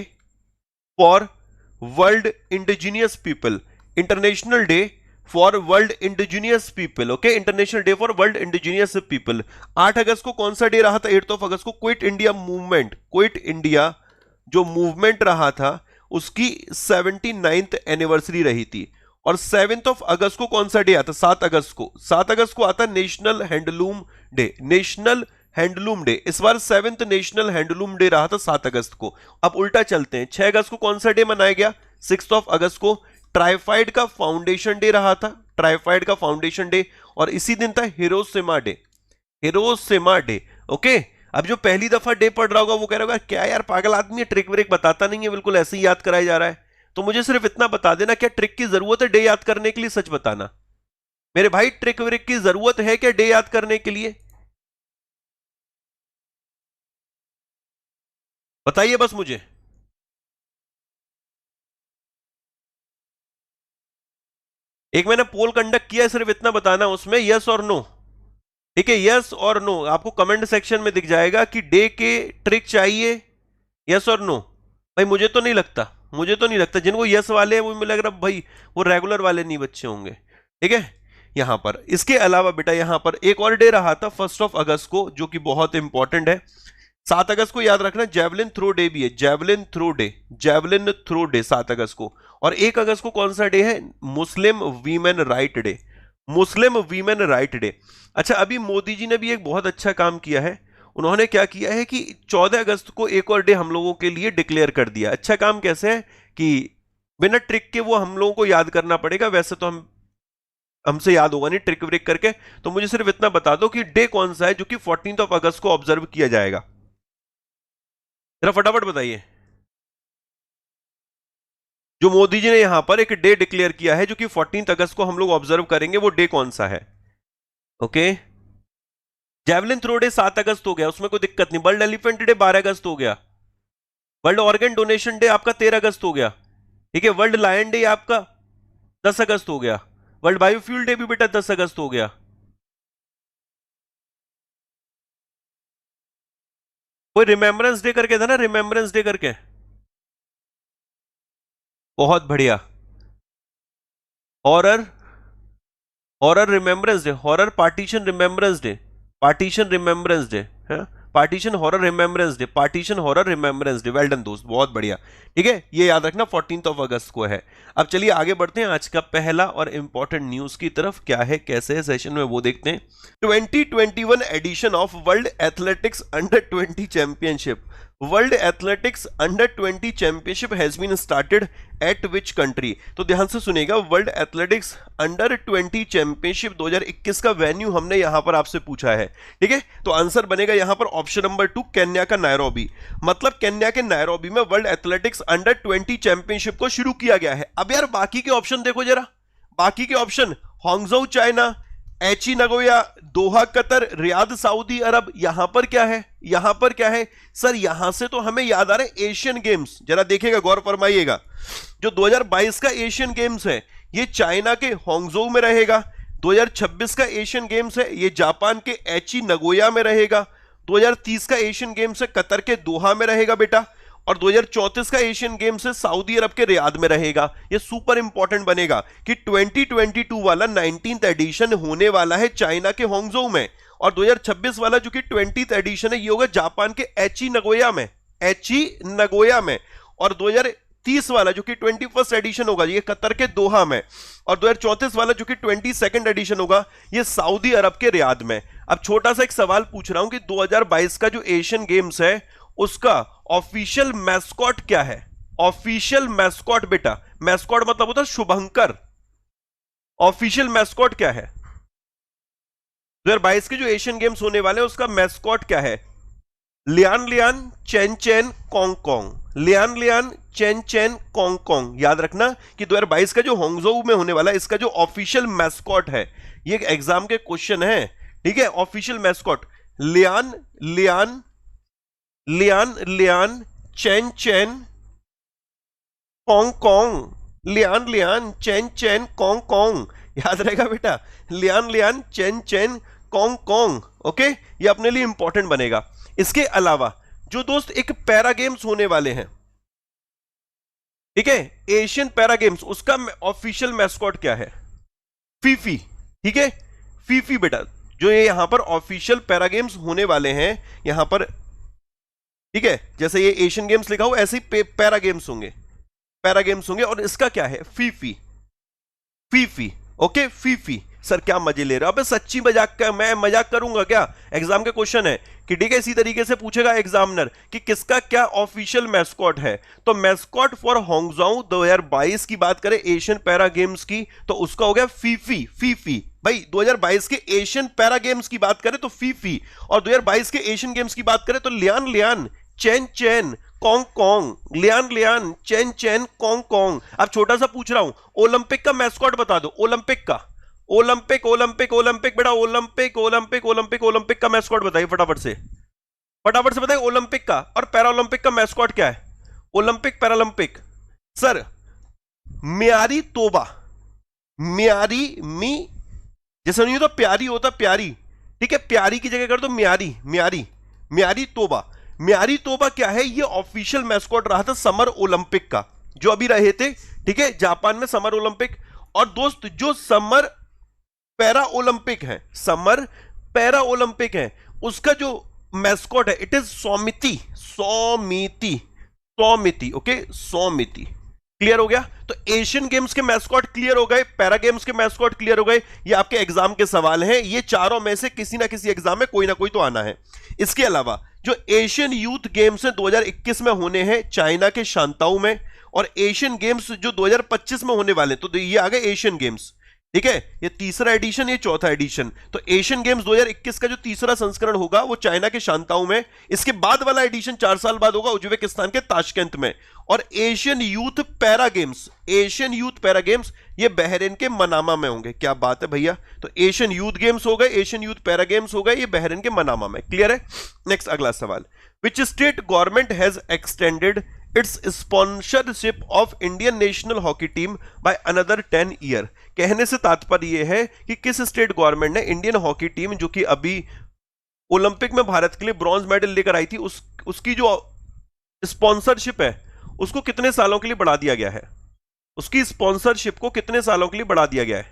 for world indigenous people, international day for world indigenous people. Okay, international day for world indigenous people. 8 अगस्त को कौन सा डे रहा था? 8th ऑफ अगस्त को quit India movement, quit India जो मूवमेंट रहा था उसकी 79th एनिवर्सरी रही थी। और 7th ऑफ अगस्त को कौन सा डे आता? 7 अगस्त को, 7 अगस्त को आता national handloom day, national handloom day. इस बार 7th नेशनल हैंडलूम डे रहा था 7 अगस्त को। अब उल्टा चलते हैं, 6 अगस्त को कौन सा डे मनाया गया? 6th ऑफ अगस्त को ट्राइफाइड का फाउंडेशन डे रहा था, ट्राइफाइड का फाउंडेशन डे। और इसी दिन था Hiroshima day, Hiroshima day. Okay, अब जो पहली दफा डे पढ़ रहा होगा वो कह रहा होगा क्या यार पागल आदमी है, ट्रिक व्रिक बताता नहीं है, बिल्कुल ऐसे ही याद कराया जा रहा है। तो मुझे सिर्फ इतना बता देना, क्या ट्रिक की जरूरत है डे याद करने के लिए? सच बताना मेरे भाई, ट्रिक व्रिक की जरूरत है क्या डे याद करने के लिए? बताइए बस मुझे। एक मैंने पोल कंडक्ट किया है, सिर्फ इतना बताना उसमें यस और नो। ठीक है, यस और नो आपको कमेंट सेक्शन में दिख जाएगा कि डे के ट्रिक चाहिए, यस और नो। भाई मुझे तो नहीं लगता, मुझे तो नहीं लगता जिनको यस वाले हैं वो मुझे लग रहा भाई वो रेगुलर वाले नहीं बच्चे होंगे। ठीक है, यहां पर इसके अलावा बेटा यहां पर एक और डे रहा था 1st ऑफ अगस्त को, जो कि बहुत इंपॉर्टेंट है। 7 अगस्त को याद रखना जेवलिन थ्रो डे भी है, javelin throw day, javelin throw day 7 अगस्त को। और 1 अगस्त को कौन सा डे है? Muslim women right day, Muslim women right day. अच्छा, अभी मोदी जी ने भी एक बहुत अच्छा काम किया है। उन्होंने क्या किया है कि 14 अगस्त को एक और डे हम लोगों के लिए डिक्लेयर कर दिया। अच्छा काम कैसे है कि बिना ट्रिक के वो हम लोगों को याद करना पड़ेगा, वैसे तो हमसे याद होगा नहीं ट्रिक व्रिक करके। तो मुझे सिर्फ इतना बता दो कि डे कौन सा है जो कि 14th ऑफ अगस्त को ऑब्जर्व किया जाएगा, जरा फटाफट बताइए। जो मोदी जी ने यहां पर एक डे डिक्लेयर किया है जो कि 14th अगस्त को हम लोग ऑब्जर्व करेंगे, वो डे कौन सा है? ओके, जेवलिन थ्रो डे 7 अगस्त हो गया, उसमें कोई दिक्कत नहीं। वर्ल्ड एलिफेंट डे 12 अगस्त हो गया। वर्ल्ड ऑर्गन डोनेशन डे आपका 13 अगस्त हो गया। ठीक है, वर्ल्ड लायन डे आपका 10 अगस्त हो गया। वर्ल्ड बायोफ्यूल डे भी बेटा 10 अगस्त हो गया। कोई रिमेम्बरेंस डे करके था ना, रिमेम्बरेंस डे करके, बहुत बढ़िया। Horror, horror remembrance day, horror partition remembrance day, partition remembrance day है, partition horror remembrance day, partition horror remembrance day. Well done दोस्त, बहुत बढ़िया। ठीक है, ये याद रखना 14th ऑफ अगस्त को है। अब चलिए आगे बढ़ते हैं आज का पहला और इंपॉर्टेंट न्यूज की तरफ। क्या है कैसे है सेशन में वो देखते हैं। 2021 edition of world athletics under 20 championship world athletics under 20 championship has been started at which country? तो ध्यान से सुनिएगा, वर्ल्ड एथलेटिक्स अंडर 20 चैंपियनशिप 2021 का वेन्यू हमने यहां पर आपसे पूछा है, ठीक है। तो आंसर बनेगा यहां पर ऑप्शन नंबर 2, केन्या का नायरोबी। मतलब केन्या के नायरोबी में वर्ल्ड एथलेटिक्स अंडर 20 चैंपियनशिप को शुरू किया गया है। अब यार बाकी के ऑप्शन देखो जरा, बाकी के option, Hangzhou China, Aichi Nagoya, Doha Qatar, Riyadh Saudi Arab. यहां पर क्या है, यहां पर क्या है सर? यहां से तो हमें याद आ रहा है एशियन गेम्स। जरा देखिएगा, गौर फरमाइएगा, जो 2022 का एशियन गेम्स है ये चाइना के हांगझोउ में रहेगा। 2026 का एशियन गेम्स है ये जापान के एची नगोया में रहेगा। 2030 का एशियन गेम्स है कतर के दोहा में रहेगा बेटा। और 2034 का एशियन गेम्स है सऊदी अरब के रियाद में रहेगा। ये सुपर इंपॉर्टेंट बनेगा कि 2022 वाला 19th एडिशन होने वाला है चाइना के हांगझोउ में, और 2026 वाला जो कि 20th एडिशन है ये होगा जापान के एची नगोया में, एची नगोया में। और 2030 वाला जो कि 21st एडिशन होगा ये कतर के दोहा में, और 2034 वाला जो कि 22nd एडिशन होगा ये सऊदी अरब के रियाद में। अब छोटा सा एक सवाल पूछ रहा हूं कि 2022 का जो एशियन गेम्स है उसका ऑफिशियल मैस्कॉट क्या है? ऑफिशियल मैस्कॉट बेटा, मैस्कॉट मतलब होता है शुभंकर। ऑफिशियल मैस्कॉट क्या है 2022 के जो एशियन गेम्स होने वाले हैं उसका मैस्कॉट क्या है? Lian Lian Chan Chan Kong Kong, Lian Lian Chan Chan Kong Kong. याद रखना कि 2022 का जो हांगझोउ में होने वाला है इसका जो ऑफिशियल मैस्कॉट है, ये एक एग्जाम के क्वेश्चन है, ठीक है। Official mascot Lian Lian Lian Lian Chan Chan Kong Kong, Lian Lian Chan Chan Kong Kong. याद रहेगा बेटा, Lian Lian Chan Chan Kong Kong. Okay, ये अपने लिए इंपॉर्टेंट बनेगा। इसके अलावा जो दोस्त एक पैरा गेम्स होने वाले हैं, ठीक है, एशियन पैरा गेम्स, उसका ऑफिशियल मैस्कॉट क्या है? फीफी, ठीक है, फीफी बेटा। जो ये यहां पर ऑफिशियल पैरा गेम्स होने वाले हैं यहां पर, ठीक है, जैसे ये एशियन गेम्स लिखा हो ऐसे ही पैरा गेम्स होंगे, पैरा गेम्स होंगे, और इसका क्या है? Phi Phi, Phi Phi. Okay, Phi Phi. Sir क्या मजे ले रहे हो? अबे सच्ची मजाक का, मैं मजाक करूंगा क्या? एग्जाम के क्वेश्चन है कि ठीक है, इसी तरीके से पूछेगा एग्जामिनर कि किसका क्या ऑफिशियल मैस्कॉट है। तो मैस्कॉट फॉर हांगझोउ 2022 की बात करें एशियन पैरा गेम्स की, तो उसका हो गया फीफी, फीफी। भाई 2022 के एशियन पैरा गेम्स की बात करें तो फीफी, और 2022 के एशियन गेम्स की बात करें तो Lian Lian Chan Chan Kong Kong, Lian Lian Chan Chan Kong Kong. अब छोटा सा पूछ रहा हूं, ओलंपिक का मैस्कॉट बता दो, ओलंपिक का, ओलंपिक ओलंपिक ओलंपिक बेटा, ओलंपिक ओलंपिक ओलंपिक ओलंपिक का मैस्कॉट बताइए फटाफट से, फटाफट से बताइए ओलंपिक का। और पैरा ओलंपिक का मैस्कॉट क्या है? ओलंपिक पैरालंपिक सर, म्यारी तोबा, म्यारी, मी जैसे नहीं होता प्यारी होता प्यारी, ठीक है, प्यारी की जगह कर दो म्यारी, म्यारी, म्यारी तोबा। म्यारी तोबा क्या है? ये ऑफिशियल मैस्कॉट रहा था समर ओलंपिक का, जो अभी रहे थे, ठीक है, जापान में समर ओलंपिक। और दोस्त जो समर पैरा ओलंपिक है, समर पैरा ओलंपिक है, उसका जो मैस्कॉट है इट इज सौमिति, सौमिति, सौमिति। ओके, सौमिति। क्लियर हो गया? तो एशियन गेम्स के मैस्कॉट क्लियर हो गए, पैरा गेम्स के मैस्कॉट क्लियर हो गए। ये आपके एग्जाम के सवाल हैं, ये चारों में से किसी ना किसी एग्जाम में कोई ना कोई तो आना है। इसके अलावा जो एशियन यूथ गेम्स हैं 2021 में होने हैं चाइना के शांताऊ में, और एशियन गेम्स जो 2025 में होने वाले, तो ये आ गए एशियन गेम्स, ठीक है, ये तीसरा एडिशन, ये चौथा एडिशन। तो एशियन गेम्स 2021 का जो तीसरा संस्करण होगा वो चाइना के शांताऊ में, इसके बाद वाला एडिशन 4 साल बाद होगा उज्बेकिस्तान के ताशकंद में। और Asian youth para games, Asian youth para games ये बहरीन के मनामा में होंगे। क्या बात है भैया! तो एशियन यूथ गेम्स हो गए, एशियन यूथ पैरा गेम्स हो गए, ये बहरीन के मनामा में। क्लियर है? नेक्स्ट अगला सवाल, विच state government has extended it's sponsorship of Indian national hockey team by another 10 year? कहने से तात्पर्य यह है कि किस स्टेट गवर्नमेंट ने इंडियन हॉकी टीम जो कि अभी ओलंपिक में भारत के लिए ब्रॉन्ज मेडल लेकर आई थी, उसकी जो स्पॉन्सरशिप है उसको कितने सालों के लिए बढ़ा दिया गया है? उसकी स्पॉन्सरशिप को कितने सालों के लिए बढ़ा दिया गया है?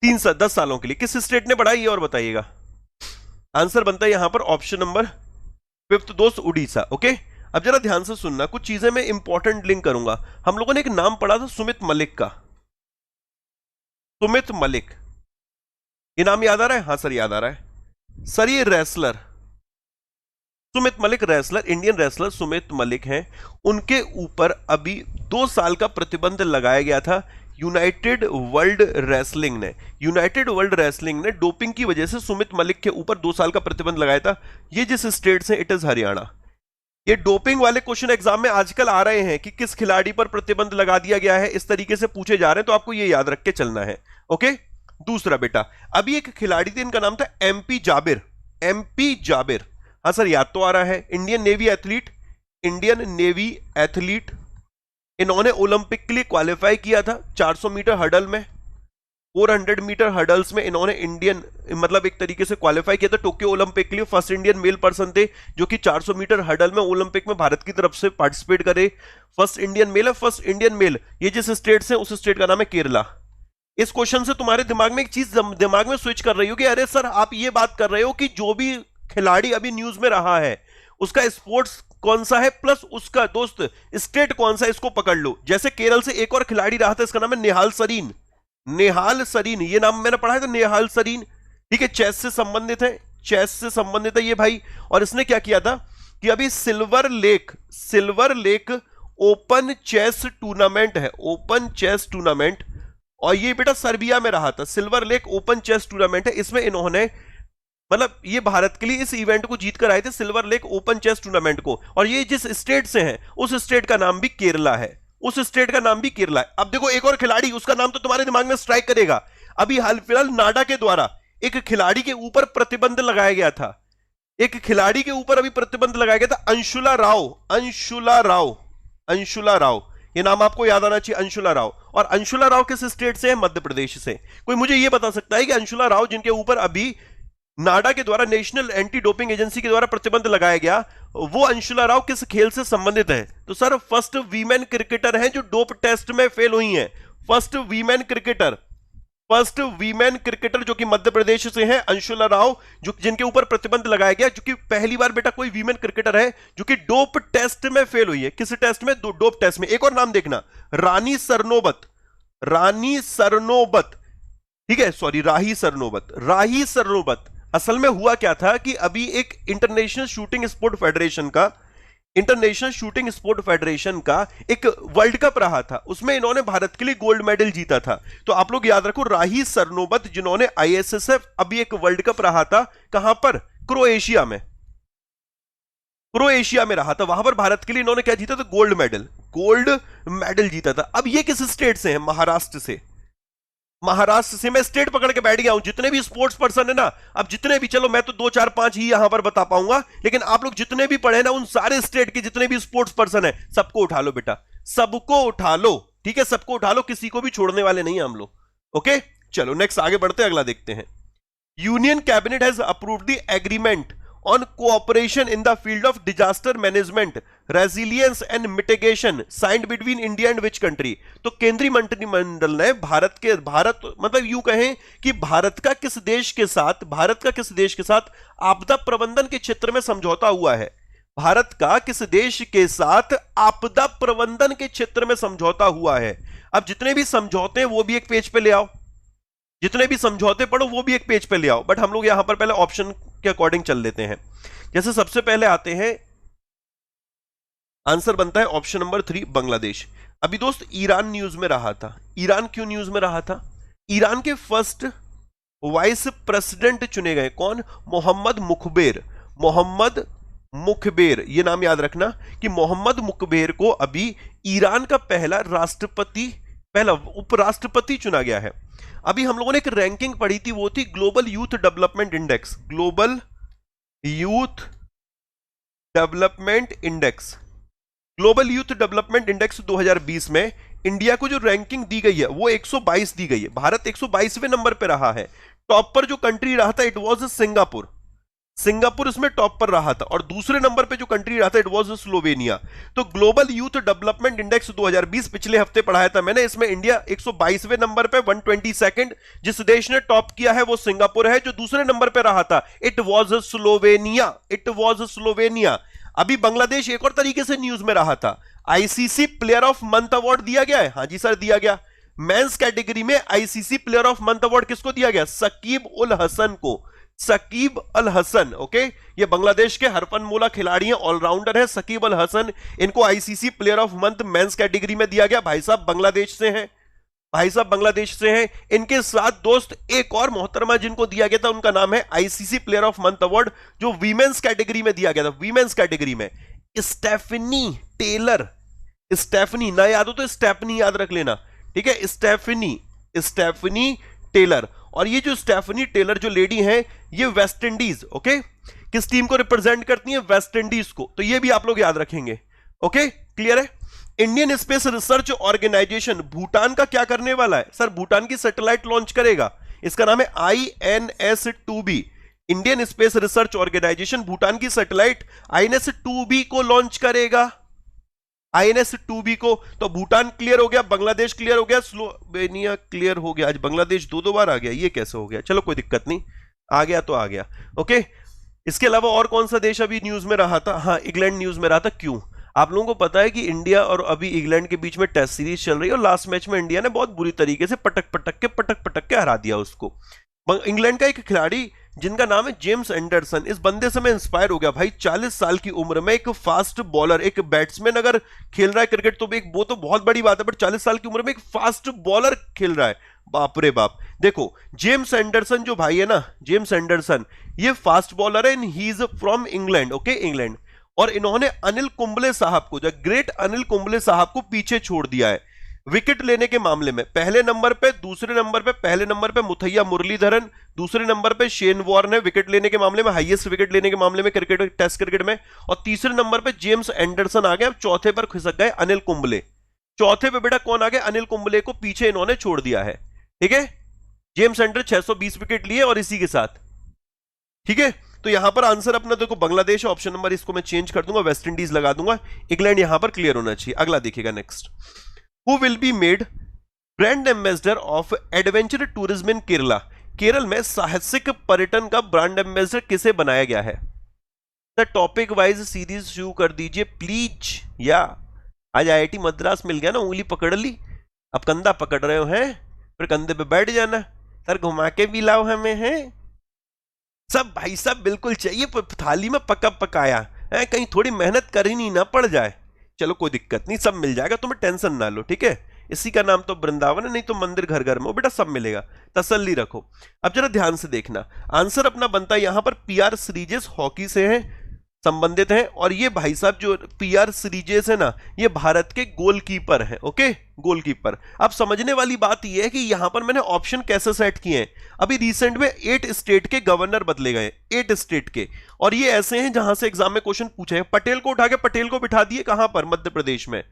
10 सालों के लिए। किस स्टेट ने बढ़ाई है और बताइएगा? आंसर बनता है यहां पर ऑप्शन नंबर 5 दोस्त, उड़ीसा। ओके, अब जरा ध्यान से सुनना, कुछ चीजें मैं इंपॉर्टेंट लिंक करूंगा। हम लोगों ने एक नाम पढ़ा था सुमित मलिक का, सुमित मलिक, ये नाम याद आ रहा है? हाँ सर याद आ रहा है। सर ये wrestler, Sumit Malik wrestler, Indian wrestler Sumit Malik हैं, उनके ऊपर अभी 2 साल का प्रतिबंध लगाया गया था यूनाइटेड वर्ल्ड रेसलिंग ने डोपिंग की वजह से सुमित मलिक के ऊपर 2 साल का प्रतिबंध लगाया था। ये जिस स्टेट से, इट इज हरियाणा। ये डोपिंग वाले क्वेश्चन एग्जाम में आजकल आ रहे हैं कि किस खिलाड़ी पर प्रतिबंध लगा दिया गया है, इस तरीके से पूछे जा रहे हैं, तो आपको ये याद रख के चलना है। ओके, दूसरा बेटा, अभी एक खिलाड़ी थे, इनका नाम था एमपी जाबिर। हाँ सर, याद तो आ रहा है, इंडियन नेवी एथलीट। इन्होंने ओलंपिक के लिए क्वालिफाई किया था 400 मीटर हर्डल में, 400 मीटर हर्डल्स में इन्होंने एक तरीके से क्वालिफाई किया था टोक्यो ओलंपिक के लिए। फर्स्ट इंडियन मेल पर्सन थे जो कि 400 मीटर हर्डल में ओलंपिक में भारत की तरफ से पार्टिसिपेट करे। First Indian male. ये जिस स्टेट से, उस स्टेट का नाम है केरला। इस क्वेश्चन से तुम्हारे दिमाग में एक चीज दिमाग में स्विच कर रही हो कि अरे सर, आप ये बात कर रहे हो कि जो भी खिलाड़ी अभी न्यूज में रहा है उसका स्पोर्ट्स कौन सा है प्लस उसका दोस्त स्टेट कौन सा है, इसको पकड़ लो। जैसे केरल से एक और खिलाड़ी रहा था, इसका नाम है नेहाल सरीन। ये नाम मैंने पढ़ा है था, नेहाल सरीन। ठीक है, चेस से संबंधित है ये भाई। और इसने क्या किया था कि अभी Silver Lake Open chess tournament और ये बेटा सर्बिया में रहा था। Silver Lake Open chess tournament है, इसमें इन्होंने ये भारत के लिए इस इवेंट को जीत कर आए थे, Silver Lake Open chess tournament को। और ये जिस स्टेट से हैं उस स्टेट का नाम भी केरला है। अब देखो, एक और खिलाड़ी, उसका नाम तो तुम्हारे दिमाग में स्ट्राइक करेगा। अभी हाल फिलहाल नाडा के द्वारा एक खिलाड़ी के ऊपर प्रतिबंध लगाया गया था। अंशुला राव, ये नाम आपको याद आना चाहिए, अंशुला राव। और अंशुला राव किस स्टेट से है? मध्य प्रदेश से। कोई मुझे ये बता सकता है कि अंशुला राव, जिनके ऊपर अभी नाडा के द्वारा, नेशनल एंटी डोपिंग एजेंसी के द्वारा प्रतिबंध लगाया गया, वो अंशुला राव किस खेल से संबंधित है? तो सर, फर्स्ट वीमेन क्रिकेटर हैं जो डोप टेस्ट में फेल हुई हैं। फर्स्ट वीमेन क्रिकेटर जो कि मध्य प्रदेश से हैं, अंशुला राव, जो जिनके ऊपर प्रतिबंध लगाया गया, जो कि पहली बार बेटा कोई वीमेन क्रिकेटर है जो कि डोप टेस्ट में फेल हुई है। किस टेस्ट में? डोप टेस्ट में। एक और नाम देखना, राही सरनोबत। असल में हुआ क्या था कि अभी एक इंटरनेशनल शूटिंग स्पोर्ट फेडरेशन का एक वर्ल्ड कप रहा था, उसमें इन्होंने भारत के लिए गोल्ड मेडल जीता था। तो आप लोग याद रखो, राही सरनोबत, जिन्होंने आईएसएसएफ, अभी एक वर्ल्ड कप रहा था, कहां पर? क्रोएशिया में रहा था। वहां पर भारत के लिए इन्होंने क्या जीता था? गोल्ड मेडल जीता था। अब ये किस स्टेट से है? महाराष्ट्र से। मैं स्टेट पकड़ के बैठ गया हूं। जितने भी स्पोर्ट्स पर्सन है ना, अब जितने भी, चलो मैं तो 2 4 5 ही यहां पर बता पाऊंगा, लेकिन आप लोग जितने भी पढ़े ना, उन सारे स्टेट के जितने भी स्पोर्ट्स पर्सन है, सबको उठा लो बेटा, सबको उठा लो। ठीक है, सबको उठा लो, किसी को भी छोड़ने वाले नहीं हम लोग। ओके, चलो नेक्स्ट आगे बढ़ते हैं, अगला देखते हैं। Union cabinet has approved the agreement on cooperation in the field of disaster management, resilience and mitigation signed between India and which country? तो केंद्रीय मंत्रिमंडल ने भारत यूं कहें कि भारत का किस देश के साथ आपदा प्रबंधन के क्षेत्र में समझौता हुआ है? भारत का किस देश के साथ आपदा प्रबंधन के क्षेत्र में समझौता हुआ है? अब जितने भी समझौते हैं वो भी एक पेज पे ले आओ, जितने भी समझौते पढ़ो वो भी एक पेज पे ले आओ। बट हम लोग यहां पर पहले ऑप्शन के अकॉर्डिंग चल लेते हैं। जैसे सबसे पहले आते हैं, आंसर बनता है ऑप्शन नंबर 3, बांग्लादेश। अभी दोस्त, ईरान न्यूज में रहा था। ईरान क्यों न्यूज में रहा था? ईरान के फर्स्ट वाइस प्रेसिडेंट चुने गए, कौन? मोहम्मद मुखबेर। ये नाम याद रखना कि मोहम्मद मुखबेर को अभी ईरान का पहला उपराष्ट्रपति चुना गया है। अभी हम लोगों ने एक रैंकिंग पढ़ी थी, वो थी ग्लोबल यूथ डेवलपमेंट इंडेक्स 2020 में इंडिया को जो रैंकिंग दी गई है वो 122 दी गई है। भारत 122वें नंबर पे रहा है। टॉप पर जो कंट्री रहा था, इट वाज सिंगापुर इसमें टॉप पर रहा था। और दूसरे नंबर पे जो कंट्री रहा था, इट वाज स्लोवेनिया। तो ग्लोबल यूथ डेवलपमेंट इंडेक्स 2020 पिछले हफ्ते पढ़ाया था मैंने, इसमें इंडिया 122वें नंबर पे, 122nd। जिस देश ने टॉप किया है वो सिंगापुर है। जो दूसरे नंबर पे रहा था, इट वाज स्लोवेनिया। अभी बांग्लादेश एक और तरीके से न्यूज में रहा था। ICC player of month award दिया गया है। हाँ जी सर, दिया गया। मेंस कैटेगरी में ICC player of month award किसको दिया गया? सकीब उल हसन को। सकीब अल हसन। ओके, ये बांग्लादेश के हरफनमौला खिलाड़ी हैं, ऑलराउंडर है सकीब अल हसन। इनको ICC player of month men's category में दिया गया। भाई साहब बांग्लादेश से हैं, भाई साहब बांग्लादेश से हैं। इनके साथ दोस्त एक और मोहतरमा जिनको दिया गया था, उनका नाम है ICC player of month award, जो वीमेंस कैटेगरी में दिया गया था, वीमेंस कैटेगरी में, स्टेफनी टेलर। स्टेफनी ना याद हो तो स्टेफनी याद रख लेना, ठीक है, स्टेफनी टेलर। और ये जो स्टेफनी टेलर जो लेडी है, ये वेस्ट इंडीज, ओके, किस टीम को रिप्रेजेंट करती है? वेस्ट इंडीज को। तो ये भी आप लोग याद रखेंगे। ओके, क्लियर है। Indian Space Research Organisation Bhutan का क्या करने वाला है? सर भूटान की सैटेलाइट लॉन्च करेगा, इसका नाम है INS-2B। Indian Space Research Organisation Bhutan की सैटेलाइट INS-2B को लॉन्च करेगा, INS-2B को। तो भूटान क्लियर हो गया, बांग्लादेश क्लियर हो गया, स्लोवेनिया क्लियर हो गया। आज बांग्लादेश दो बार आ गया, ये कैसे हो गया? चलो कोई दिक्कत नहीं, आ गया तो आ गया। ओके, इसके अलावा और कौन सा देश अभी न्यूज में रहा था? हाँ, इंग्लैंड न्यूज में रहा था। क्यों? आप लोगों को पता है कि इंडिया और अभी इंग्लैंड के बीच में टेस्ट सीरीज चल रही है, और लास्ट मैच में इंडिया ने बहुत बुरी तरीके से पटक पटक के हरा दिया उसको। इंग्लैंड का एक खिलाड़ी जिनका नाम है जेम्स एंडरसन, इस बंदे से मैं इंस्पायर हो गया भाई। 40 साल की उम्र में एक फास्ट बॉलर, एक बैट्समैन अगर खेल रहा है क्रिकेट तो वो तो बहुत बड़ी बात है, बट 40 साल की उम्र में एक फास्ट बॉलर खेल रहा है, बाप रे बाप। देखो जेम्स एंडरसन जो भाई है ना, जेम्स एंडरसन, ये फास्ट बॉलर है, he is from England, okay, England. और इन्होंने अनिल कुंबले साहब को, जो ग्रेट अनिल कुंबले साहब को पीछे छोड़ दिया है विकेट लेने के मामले में। पहले नंबर पे, दूसरे नंबर पे, पहले नंबर पे मुथैया मुरलीधरन, दूसरे नंबर पे शेन वॉर्न है विकेट लेने के मामले में, हाईएस्ट विकेट लेने के मामले में क्रिकेट, टेस्ट क्रिकेट में। और तीसरे नंबर पे जेम्स एंडरसन आ गए। अब चौथे पर खिसक गए अनिल कुंबले। चौथे पे बेटा कौन आ गया? अनिल कुंबले को पीछे इन्होंने छोड़ दिया है, ठीक है। जेम्स एंडर 620 विकेट लिए और इसी के साथ, ठीक है। तो यहां पर आंसर अपना देखो बांग्लादेश, ऑप्शन नंबर इसको मैं चेंज कर दूंगा, वेस्ट इंडीज लगा दूंगा, इंग्लैंड यहां पर क्लियर होना चाहिए। अगला देखिएगा next, who will be made brand ambassador of adventure tourism in Kerala? Kerala में साहसिक पर्यटन का ब्रांड एम्बेसडर किसे बनाया गया है? द टॉपिक वाइज सीरीज शुरू कर दीजिए प्लीज। या आज IIT मद्रास मिल गया ना, उंगली पकड़ ली, अब कंधा पकड़ रहे हो हैं, फिर कंधे पे बैठ जाना, सर घुमा के भी लाओ हमें, हैं सब भाई साहब, बिल्कुल चाहिए थाली में पका पकाया है, कहीं थोड़ी मेहनत करनी ना पड़ जाए। चलो कोई दिक्कत नहीं, सब मिल जाएगा, तुम्हें टेंशन ना लो, ठीक है। इसी का नाम तो वृंदावन है, नहीं तो मंदिर घर घर में हो बेटा, सब मिलेगा, तसल्ली रखो। अब जरा ध्यान से देखना, आंसर अपना बनता है यहां पर PR सीरीजेस हॉकी से हैं, संबंधित हैं। और ये भाई साहब जो PR सीरीजेस है ना, ये भारत के गोलकीपर हैं, ओके, गोलकीपर। अब समझने वाली बात ये है कि यहां पर मैंने ऑप्शन कैसे सेट किए हैं। अभी रिसेंट में 8 स्टेट के गवर्नर बदले गए, 8 स्टेट के, और ये ऐसे हैं जहां से एग्जाम में क्वेश्चन पूछे हैं। पटेल को उठा के पटेल को बिठा दिए कहां पर? मध्य प्रदेश में।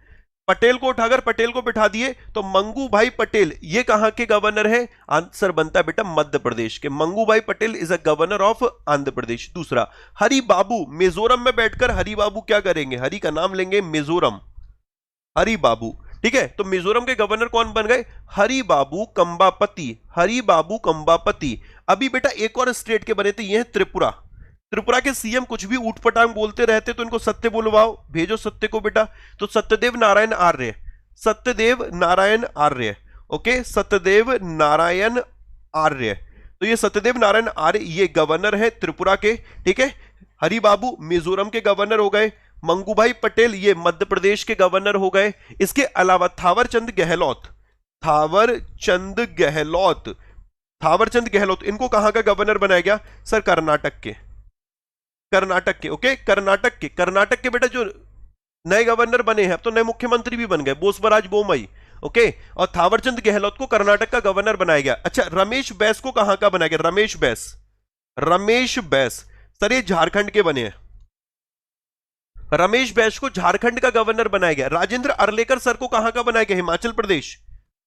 पटेल को उठाकर पटेल को बिठा दिए, तो मंगू भाई पटेल ये कहां के गवर्नर है? आंसर बनता है बेटा मध्य प्रदेश के। Mangu bhai Patel is a governor of Andhra Pradesh. दूसरा, हरि बाबू मिजोरम में बैठकर हरि बाबू क्या करेंगे? हरि का नाम लेंगे, मिजोरम, हरि बाबू, ठीक है। तो मिजोरम के गवर्नर कौन बन गए? हरि बाबू कंबापति, हरि बाबू कंबापति। अभी बेटा एक और स्टेट के बने थे, ये है त्रिपुरा। त्रिपुरा के CM कुछ भी ऊटपटांग बोलते रहते, तो इनको सत्य बुलवाओ, भेजो सत्य को बेटा। तो सत्यदेव नारायण आर्य, सत्यदेव नारायण आर्य, ओके, सत्यदेव नारायण आर्य। तो ये सत्यदेव नारायण आर्य ये गवर्नर है त्रिपुरा के, ठीक है। हरि बाबू मिजोरम के गवर्नर हो गए, मंगूभाई पटेल ये मध्य प्रदेश के गवर्नर हो गए। इसके अलावा थावरचंद गहलोत, थावरचंद गहलोत, थावरचंद गहलोत, इनको कहां का गवर्नर बनाया गया? सर कर्नाटक के, कर्नाटक के, ओके, कर्नाटक के। कर्नाटक के बेटा जो नए गवर्नर बने हैं, अब तो नए मुख्यमंत्री भी बन गए, बोसवराज बोमई, ओके। और थावरचंद गहलोत को कर्नाटक का गवर्नर बनाया गया। अच्छा, रमेश बैस को कहां का बनाया गया? रमेश बैस, रमेश बैस, सर ये झारखंड के बने हैं, रमेश बैस को झारखंड का गवर्नर बनाया गया। राजेंद्र अर्लेकर सर को कहां का बनाया गया? हिमाचल प्रदेश,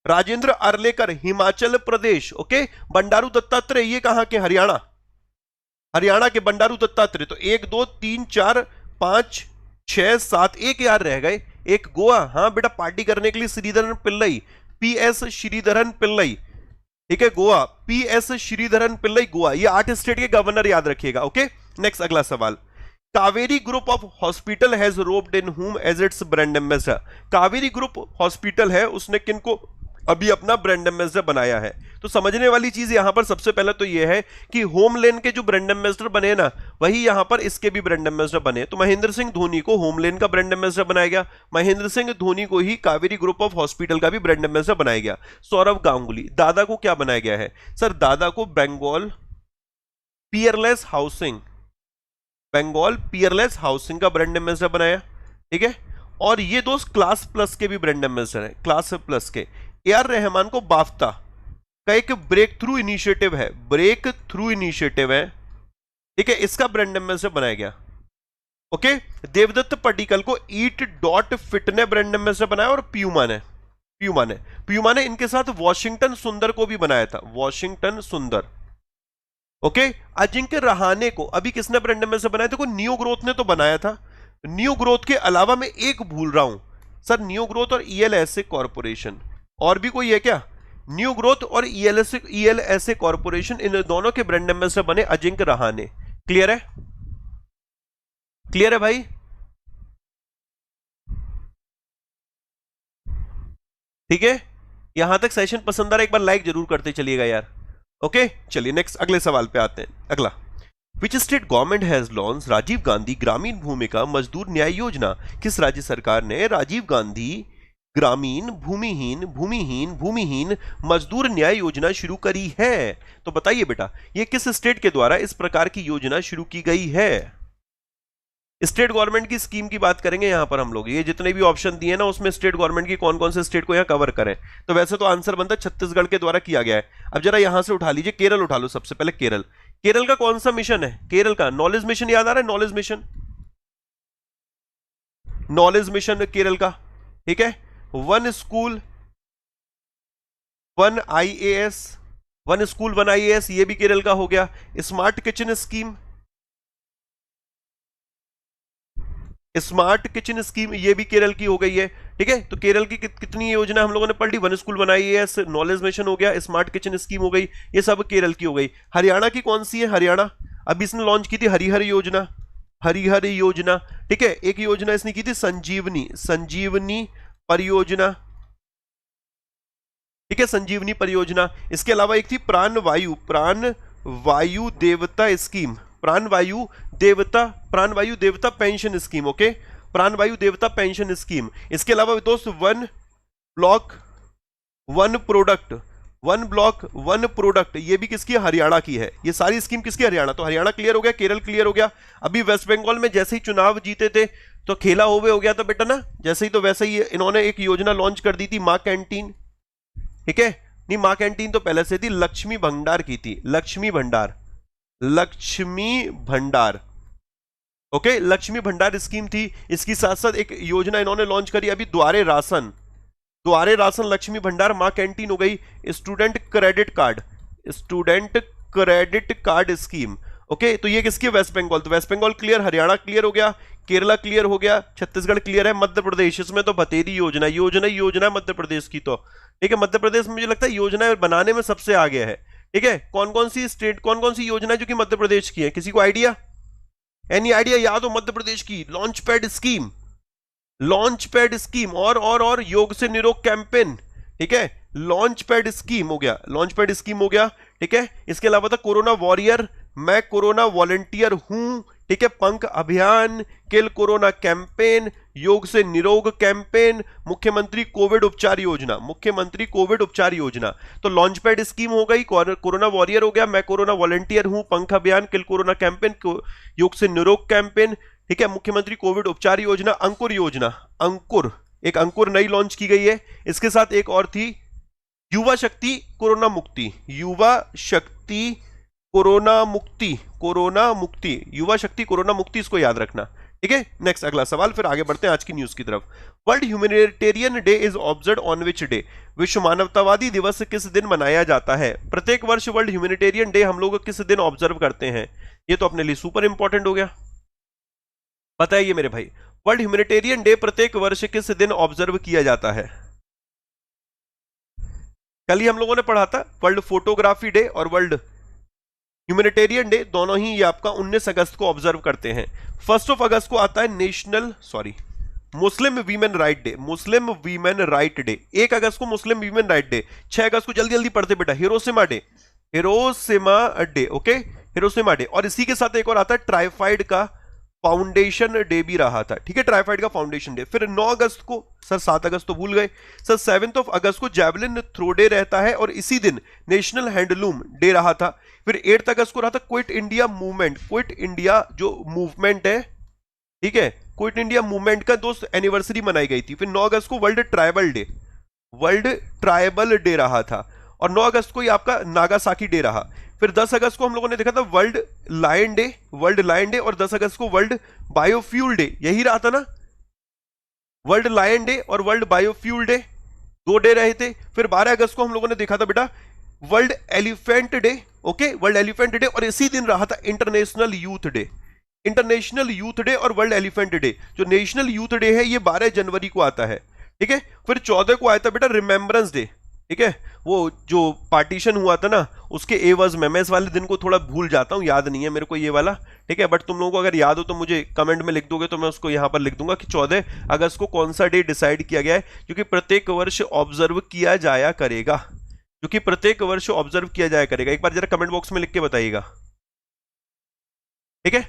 राजेंद्र अर्लेकर हिमाचल प्रदेश, ओके। बंडारू दत्तात्रेय ये कहां के? हरियाणा, हरियाणा के बंडारू दत्तात्रेय। तो 1 2 3 4 5 6 7, एक यार रह गए, एक गोवा। हाँ बेटा, पार्टी करने के लिए श्रीधरन पिल्लई, PS श्रीधरन पिल्लई, ठीक है, गोवा, PS श्रीधरन पिल्लई गोवा। ये 8 स्टेट के गवर्नर याद रखिएगा, ओके। नेक्स्ट अगला सवाल, Kaveri group of hospital has roped in whom as its brand ambassador? Kaveri group hospital है, उसने किनको अभी अपना ब्रांड एम्बेसडर बनाया है। तो समझने वाली चीज यहां पर सबसे पहले तो यह है कि होमलेन के जो ब्रांड एम्बेसडर बने ना, वही यहां पर इसके भी ब्रांड एम्बेसडर बने। तो महेंद्र सिंह धोनी को होमलेन का ब्रांड एम्बेसडर बनाया गया, महेंद्र सिंह धोनी को ही कावेरी ग्रुप ऑफ हॉस्पिटल का भी ब्रांड एम्बेसडर बनाया गया। सौरव गांगुली, दादा को क्या बनाया गया है सर? दादा को Bengal Peerless housing, Bengal Peerless housing का ब्रांड एम्बेसडर बनाया, ठीक है। और ये दोस्त क्लास प्लस के भी ब्रांड एम्बेसडर हैं, क्लास प्लस के। ए आर रहमान को बाफ्ता का एक ब्रेक थ्रू इनिशिएटिव है, ब्रेक थ्रू इनिशिएटिव है, ठीक है, इसका ब्रांड एम्बेसडर बनाया गया। ओके, देवदत्त पडिक्कल को ईट डॉट फिट ने ब्रांड एम्बेसडर बनाया, और प्यूमा ने इनके साथ वॉशिंगटन सुंदर को भी बनाया था, वॉशिंगटन सुंदर। ओके, अजिंक्य रहाणे को अभी किसने ब्रांड एम्बेसडर बनाया? देखो नियो ग्रोथ ने तो बनाया था। नियो ग्रोथ के अलावा मैं एक भूल रहा हूं सर, नियो ग्रोथ और ईएलएसए कॉर्पोरेशन, और भी कोई है क्या? न्यू ग्रोथ और ईएलएसए कॉर्पोरेशन, इन दोनों के ब्रांड एम्बेसडर बने अजिंक्य रहाणे। क्लियर है? क्लियर है भाई? ठीक है, यहां तक सेशन पसंद आ रहा है? एक बार लाइक जरूर करते चलिएगा यार। ओके, चलिए नेक्स्ट अगले सवाल पे आते हैं। अगला, which state government has launch Rajiv Gandhi ग्रामीण भूमिका मजदूर न्याय योजना? किस राज्य सरकार ने राजीव गांधी ग्रामीण भूमिहीन मजदूर न्याय योजना शुरू करी है? तो बताइए बेटा, ये किस स्टेट के द्वारा इस प्रकार की योजना शुरू की गई है? स्टेट गवर्नमेंट की स्कीम की बात करेंगे यहां पर हम लोग। ये जितने भी ऑप्शन दिए ना, उसमें स्टेट गवर्नमेंट की कौन कौन से स्टेट को यहां कवर करें। तो वैसे तो आंसर बनता है छत्तीसगढ़ के द्वारा किया गया है। अब जरा यहां से उठा लीजिए, केरल उठा लो सबसे पहले। केरल का कौन सा मिशन है? केरल का नॉलेज मिशन, याद आ रहा है? नॉलेज मिशन केरल का, ठीक है। वन स्कूल वन आईएएस, ये भी केरल का हो गया। स्मार्ट किचन स्कीम, ये भी केरल की हो गई है, ठीक है। तो केरल की कितनी योजना हम लोगों ने पढ़ ली? One school one IAS, knowledge mission हो गया, स्मार्ट किचन स्कीम हो गई, ये सब केरल की हो गई। हरियाणा की कौन सी है? हरियाणा अभी इसने लॉन्च की थी हरिहर योजना, ठीक है। एक योजना इसने की थी संजीवनी परियोजना, ठीक है, संजीवनी परियोजना। इसके अलावा एक थी प्राणवायु देवता स्कीम, प्राणवायु देवता पेंशन स्कीम। ओके, प्राणवायु देवता पेंशन स्कीम। इसके अलावा दोस्त वन प्रोडक्ट, ये भी किसकी? हरियाणा की है। ये सारी स्कीम किसकी? हरियाणा। तो हरियाणा क्लियर हो गया, केरल क्लियर हो गया। अभी वेस्ट बंगाल में जैसे ही चुनाव जीते थे तो खेला होवे हो गया था बेटा ना, जैसे ही तो वैसे ही इन्होंने एक योजना लॉन्च कर दी थी, मां कैंटीन, ठीक है। नहीं, मां कैंटीन तो पहले से थी, लक्ष्मी भंडार की थी, लक्ष्मी भंडार। ओके, लक्ष्मी भंडार स्कीम थी। इसकी साथ साथ एक योजना इन्होंने लॉन्च करी अभी, द्वारे राशन लक्ष्मी भंडार, मां कैंटीन हो गई। Student credit card scheme. Okay, तो ये किसकी? वेस्ट बंगाल। तो west Bengal clear, Haryana clear हो गया, केरला क्लियर हो गया, छत्तीसगढ़ क्लियर है। मध्य प्रदेश, इसमें तो बतेरी योजना मध्य प्रदेश की, तो ठीक है। मध्य प्रदेश मुझे लगता है योजना बनाने में सबसे आगे है, ठीक है। कौन कौन सी योजना जो कि मध्य प्रदेश की है? किसी को आइडिया? Any idea? याद हो मध्य प्रदेश की? लॉन्च पैड स्कीम और योग से निरोग कैंपेन, ठीक है। लॉन्च पैड स्कीम हो गया, ठीक है। इसके अलावा था कोरोना वॉरियर, मैं कोरोना वॉलंटियर हूं, ठीक है। पंख अभियान, किल कोरोना कैंपेन, योग से निरोग कैंपेन, मुख्यमंत्री कोविड उपचार योजना। तो लॉन्च पैड स्कीम हो गई, कोरोना वॉरियर हो गया, मैं कोरोना वॉलंटियर हूं, पंख अभियान, किल कोरोना कैंपेन, योग से निरोग कैंपेन, ठीक है। मुख्यमंत्री कोविड उपचार योजना, अंकुर योजना, एक अंकुर नई लॉन्च की गई है। इसके साथ एक और थी युवा शक्ति कोरोना मुक्ति, युवा शक्ति कोरोना मुक्ति, इसको याद रखना, ठीक है। नेक्स्ट अगला सवाल, फिर आगे बढ़ते हैं आज की न्यूज की तरफ। World humanitarian day is observed on which day? विश्व मानवतावादी दिवस किस दिन मनाया जाता है? प्रत्येक वर्ष वर्ल्ड ह्यूमैनिटेरियन डे हम लोग किस दिन ऑब्जर्व करते हैं? ये तो अपने लिए सुपर इंपॉर्टेंट हो गया, बताइए मेरे भाई। वर्ल्ड ह्यूमैनिटेरियन डे प्रत्येक वर्ष किस दिन ऑब्जर्व किया जाता है? कल ही हम लोगों ने पढ़ा था, वर्ल्ड फोटोग्राफी डे और वर्ल्ड ह्यूमैनिटेरियन डे दोनों ही ये आपका 19 अगस्त को ऑब्जर्व करते हैं। 1 अगस्त को आता है Muslim women right day, Muslim women right day, 1 अगस्त को मुस्लिम वीमेन राइट डे, 6 अगस्त को जल्दी जल्दी पढ़ते बेटा Hiroshima day, Hiroshima day, okay, Hiroshima day. और इसी के साथ एक और आता है ट्राइफाइड का फाउंडेशन डे भी रहा था, ठीक है, ट्राइफाइड का फाउंडेशन डे। फिर 9 अगस्त को सर, 7 अगस्त तो भूल गए सर, 7 अगस्त को जैवलिन थ्रो डे रहता है और इसी दिन नेशनल हैंडलूम डे रहा था। फिर 8 अगस्त को रहा था quit India movement, quit India जो मूवमेंट है, ठीक है, क्विट इंडिया मूवमेंट का दोस्त एनिवर्सरी मनाई गई थी। फिर 9 अगस्त को world tribal day, world tribal day रहा था। और 9 अगस्त को ये आपका नागासाकी डे रहा। फिर 10 अगस्त को हम लोगों ने देखा था world lion day, world lion day, और 10 अगस्त को वर्ल्ड बायोफ्यूल डे, यही रहा था ना, वर्ल्ड लायन डे और वर्ल्ड बायोफ्यूल डे, 2 डे रहे थे। फिर 12 अगस्त को हम लोगों ने देखा था बेटा world elephant day, okay, world elephant day, और इसी दिन रहा था international youth day, international youth day और वर्ल्ड एलिफेंट डे। जो नेशनल यूथ डे है ये 12 जनवरी को आता है, ठीक है। फिर 14 को आया था बेटा रिमेम्बरेंस डे, ठीक है, वो जो पार्टीशन हुआ था ना उसके एवज में, मैं इस वाले दिन को थोड़ा भूल जाता हूं, याद नहीं है मेरे को ये वाला, ठीक है, बट तुम लोगों को अगर याद हो तो मुझे कमेंट में लिख दोगे तो मैं उसको यहां पर लिख दूंगा कि 14 अगस्त को कौन सा डे डिसाइड किया गया है, क्योंकि प्रत्येक वर्ष ऑब्जर्व किया जाया करेगा, क्योंकि प्रत्येक वर्ष ऑब्जर्व किया जाया करेगा। एक बार जरा कमेंट बॉक्स में लिख के बताइएगा, ठीक है।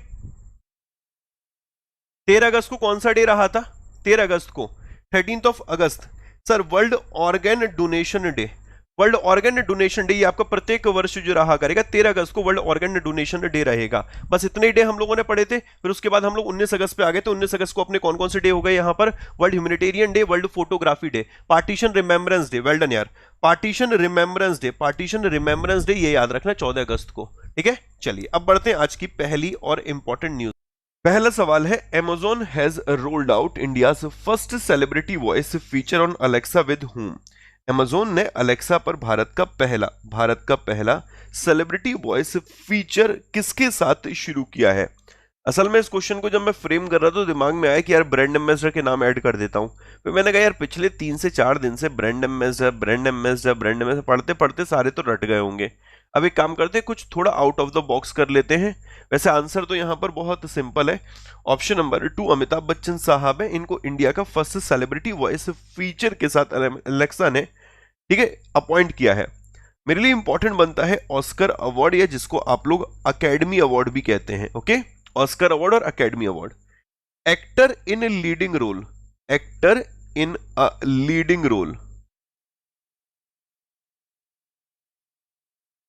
13 अगस्त को कौन सा डे रहा था, 13 अगस्त को 13 अगस्त sir world organ donation day, world organ donation day, ये आपका प्रत्येक वर्ष जो रहा करेगा 13 अगस्त को वर्ल्ड ऑर्गेन डोनेशन डे रहेगा। बस इतने डे हम लोगों ने पढ़े थे। फिर उसके बाद हम लोग 19 अगस्त पे आ गए थे। 19 अगस्त को अपने कौन कौन से डे हो गए यहाँ पर, world humanitarian day, world photography day, partition remembrance day, well done यार, partition remembrance day, partition remembrance day, ये याद रखना 14 अगस्त को, ठीक है। चलिए अब बढ़ते हैं आज की पहली और इंपॉर्टेंट न्यूज। पहला सवाल है, Amazon has rolled out India's first celebrity voice feature on Alexa with whom? Amazon ने अलेक्सा पर भारत का पहला सेलिब्रिटी वॉइस फीचर किसके साथ शुरू किया है? असल में इस क्वेश्चन को जब मैं फ्रेम कर रहा था तो दिमाग में आया कि यार ब्रांड एम्बेसडर के नाम ऐड कर देता हूं। फिर मैंने कहा यार पिछले 3 से 4 दिन से ब्रांड एम्बेसडर पढ़ते पढ़ते सारे तो रट गए होंगे। अब एक काम करते हैं, कुछ थोड़ा आउट ऑफ द बॉक्स कर लेते हैं। वैसे आंसर तो यहाँ पर बहुत सिंपल है, ऑप्शन नंबर 2 अमिताभ बच्चन साहब है, इनको इंडिया का फर्स्ट सेलिब्रिटी वॉइस फीचर के साथ अलेक्सा ने, ठीक है, अपॉइंट किया है। मेरे लिए इंपॉर्टेंट बनता है ऑस्कर अवार्ड, या जिसको आप लोग अकेडमी अवार्ड भी कहते हैं, ओके, ऑस्कर अवार्ड और academy award. Actor in leading role, actor in a leading role,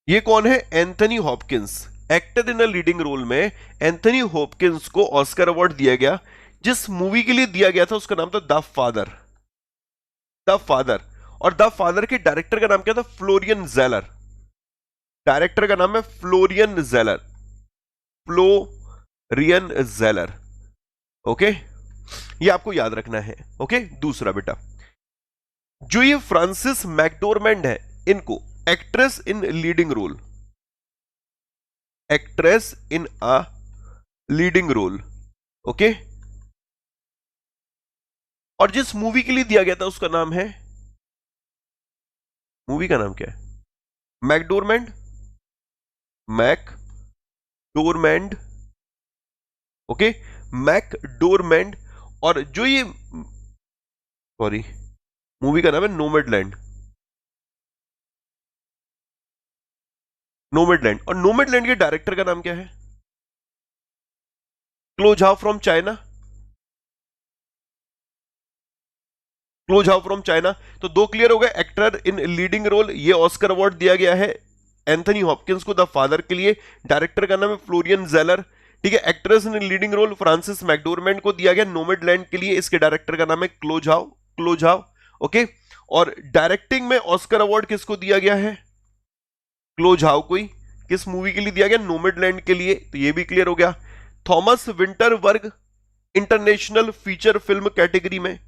ये कौन है? Anthony Hopkins. Actor in a leading role में एंथनी हॉपकिंस को ऑस्कर अवार्ड दिया गया। जिस मूवी के लिए दिया गया था उसका नाम था द फादर, द फादर। और द फादर के डायरेक्टर का नाम क्या था? Florian jailer. डायरेक्टर का नाम है Florian jailer, Florian jailer, okay, ये आपको याद रखना है, ओके। दूसरा बेटा, जो ये फ्रांसिस मैकडोरमेंड है, इनको actress in leading role, actress in a leading role, okay. और जिस मूवी के लिए दिया गया था उसका नाम है, मूवी का नाम क्या है? McDormand, McDormand, okay, McDormand. और जो ये, सॉरी, मूवी का नाम है नोमैडलैंड, नोमैडलैंड। और नोमैडलैंड के डायरेक्टर का नाम क्या है? Chloe Zhao from China, Chloe Zhao from China. तो 2 क्लियर हो गए। एक्टर इन लीडिंग रोल, ये ऑस्कर अवार्ड दिया गया है एंथनी हॉपकिंस को द फादर के लिए। डायरेक्टर का नाम है फ्लोरियन जेलर, ठीक है। Actress in leading role Frances McDormand को दिया गया नोमैडलैंड के लिए, इसके डायरेक्टर का नाम है क्लो झाओ, क्लो झाओ, ओके। और डायरेक्टिंग में ऑस्कर अवार्ड किसको दिया गया है? क्लो झाओ को ही। किस मूवी के लिए दिया गया? नोमैडलैंड के लिए, तो ये भी क्लियर हो गया। Thomas Vinterberg international feature film category में,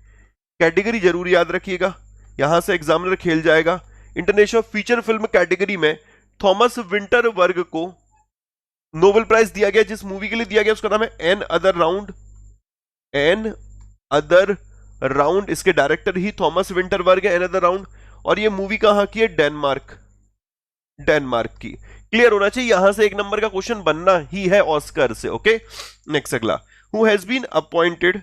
कैटेगरी जरूर याद रखिएगा, यहां से एग्जामिनर खेल जाएगा। इंटरनेशनल फीचर फिल्म कैटेगरी में थॉमस विंटरबर्ग को नोबेल प्राइज दिया गया। जिस मूवी के लिए दिया गया उसका नाम है another round, another round. इसके डायरेक्टर ही थॉमस विंटरबर्ग है, एन अदर राउंड। और ये मूवी कहां की है? डेनमार्क, डेनमार्क की। क्लियर होना चाहिए, यहां से 1 नंबर का क्वेश्चन बनना ही है ऑस्कर से, ओके। नेक्स्ट अगला, who has been appointed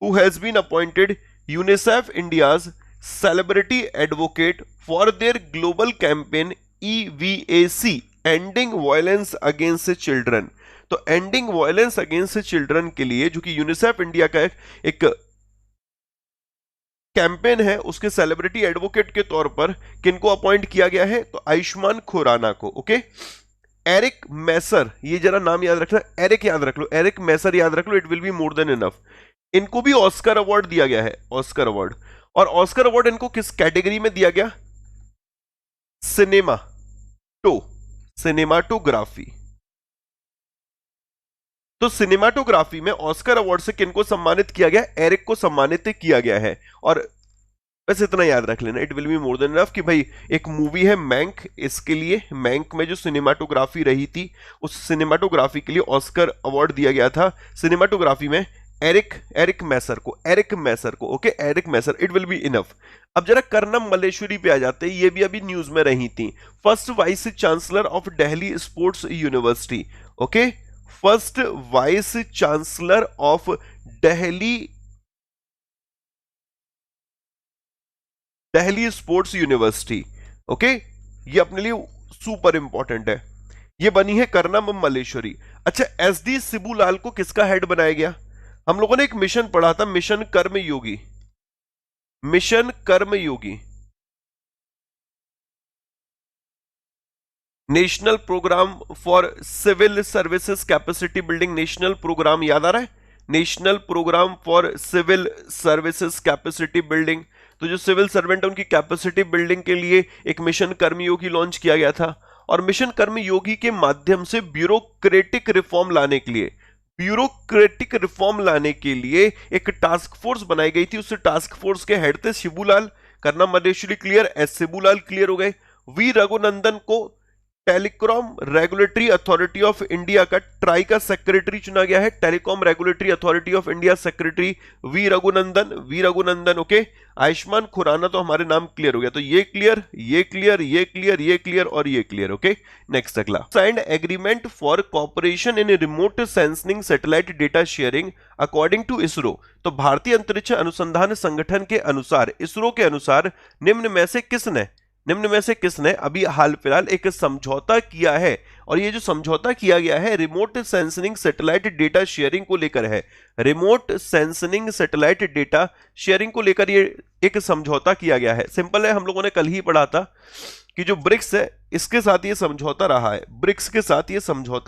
who has been appointed UNICEF India's celebrity advocate for their global campaign EVAC, Ending Violence Against Children। तो एंडिंग वायलेंस अगेंस्ट चिल्ड्रन के लिए, जो कि यूनिसेफ इंडिया का एक कैंपेन है, उसके सेलिब्रिटी एडवोकेट के तौर पर किनको अपॉइंट किया गया है? तो आयुष्मान खुराना को। ओके, एरिक मैसर, ये जरा नाम याद रखना, एरिक याद रख लो, एरिक मैसर याद रख लो, it will be more than enough. इनको भी ऑस्कर अवार्ड दिया गया है, ऑस्कर अवार्ड। और ऑस्कर अवार्ड इनको किस कैटेगरी में दिया गया? सिनेमाटोग्राफी। तो सिनेमाटोग्राफी में ऑस्कर अवार्ड से किनको सम्मानित किया गया? एरिक को सम्मानित किया गया है। और बस इतना याद रख लेना, it will be more than enough, कि भाई एक मूवी है मैंक, इसके लिए मैंक में जो सिनेमाटोग्राफी रही थी, उस सिनेमाटोग्राफी के लिए ऑस्कर अवार्ड दिया गया था सिनेमाटोग्राफी में एरिक मैसर को। Okay, Eric Messer, it will be enough. अब जरा कर्नम मल्लेश्वरी पे आ जाते हैं, ये भी अभी न्यूज में रही थी। First vice chancellor of Delhi sports university. Okay, first vice chancellor of Delhi sports university. Okay, ये अपने लिए सुपर इंपॉर्टेंट है। ये बनी है कर्नम मल्लेश्वरी। अच्छा, SD सिबूलाल को किसका हेड बनाया गया? हम लोगों ने एक मिशन पढ़ा था, mission Karmayogi. National programme for civil services capacity building. National programme याद आ रहा है? National programme for civil services capacity building. तो जो सिविल सर्वेंट है उनकी कैपेसिटी बिल्डिंग के लिए एक मिशन कर्मयोगी लॉन्च किया गया था। और मिशन कर्मयोगी के माध्यम से ब्यूरोक्रेटिक रिफॉर्म लाने के लिए एक टास्क फोर्स बनाई गई थी। उस टास्क फोर्स के हेड थे Shibulal. Karnam Malleswari clear, S Shibulal clear हो गए। वी रघुनंदन को telecom regulatory authority of India का ट्राई का सेक्रेटरी चुना गया है। Telecom regulatory authority of India secretary V Raghunandan. Okay, Ayushmann Khurrana तो हमारे नाम क्लियर हो गया। तो ये क्लियर और ये क्लियर। ओके, नेक्स्ट अगला, signed agreement for cooperation in remote sensing satellite data sharing according to ISRO. तो भारतीय अंतरिक्ष अनुसंधान संगठन के अनुसार, इसरो के अनुसार, निम्न में से किसने अभी हाल फिलहाल एक समझौता किया है? और ये जो समझौता किया गया है remote sensing satellite data sharing को लेकर है। Remote sensing satellite data sharing को लेकर ये एक समझौता किया गया है। सिंपल है, हम लोगों ने कल ही पढ़ा था कि जो ब्रिक्स है इसके साथ ये समझौता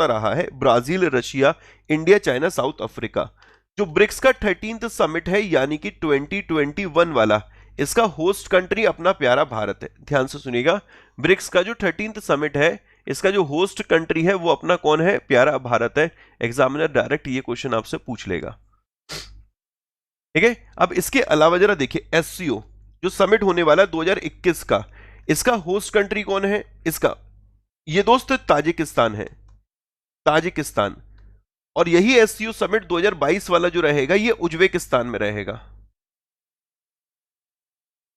रहा है। Brazil, Russia, India, China, south Africa. जो ब्रिक्स का 13th समिट है, यानी कि 2021 वाला, इसका होस्ट कंट्री अपना प्यारा भारत है। ध्यान से सुनिएगा, ब्रिक्स का जो 13th समिट है, इसका जो होस्ट कंट्री है वो अपना कौन है? प्यारा भारत है। एग्जामिनर डायरेक्ट ये क्वेश्चन आपसे पूछ लेगा, ठीक है। अब इसके अलावा जरा देखिए, SCO जो समिट होने वाला है 2021 का, इसका होस्ट कंट्री कौन है? इसका ये दोस्त ताजिकिस्तान है, और यही SCO समिट 2022 वाला जो रहेगा ये उज्बेकिस्तान में रहेगा।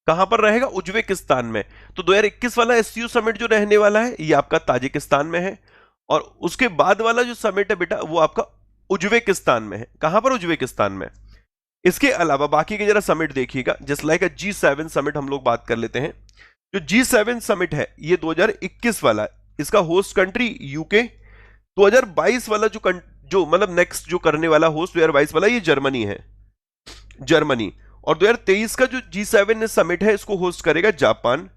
कहां पर रहेगा? उज्बेकिस्तान में। तो 2021 वाला SCO समिट जो रहने वाला है ये आपका ताजिकिस्तान में है, और उसके बाद वाला जो समिट है बेटा वो आपका उज्बेकिस्तान में है। कहां पर? उज्बेकिस्तान में। इसके अलावा बाकी के जरा समिट देखिएगा, जस्ट लाइक G7 समिट हम लोग बात कर लेते हैं। जो G7 समिट है ये 2021 वाला है, इसका होस्ट कंट्री यूके। 2022 वाला जो मतलब नेक्स्ट जो करने वाला होस्ट 2022 वाला ये जर्मनी है, और 2023 का जो G7 समिट है इसको होस्ट करेगा जापान,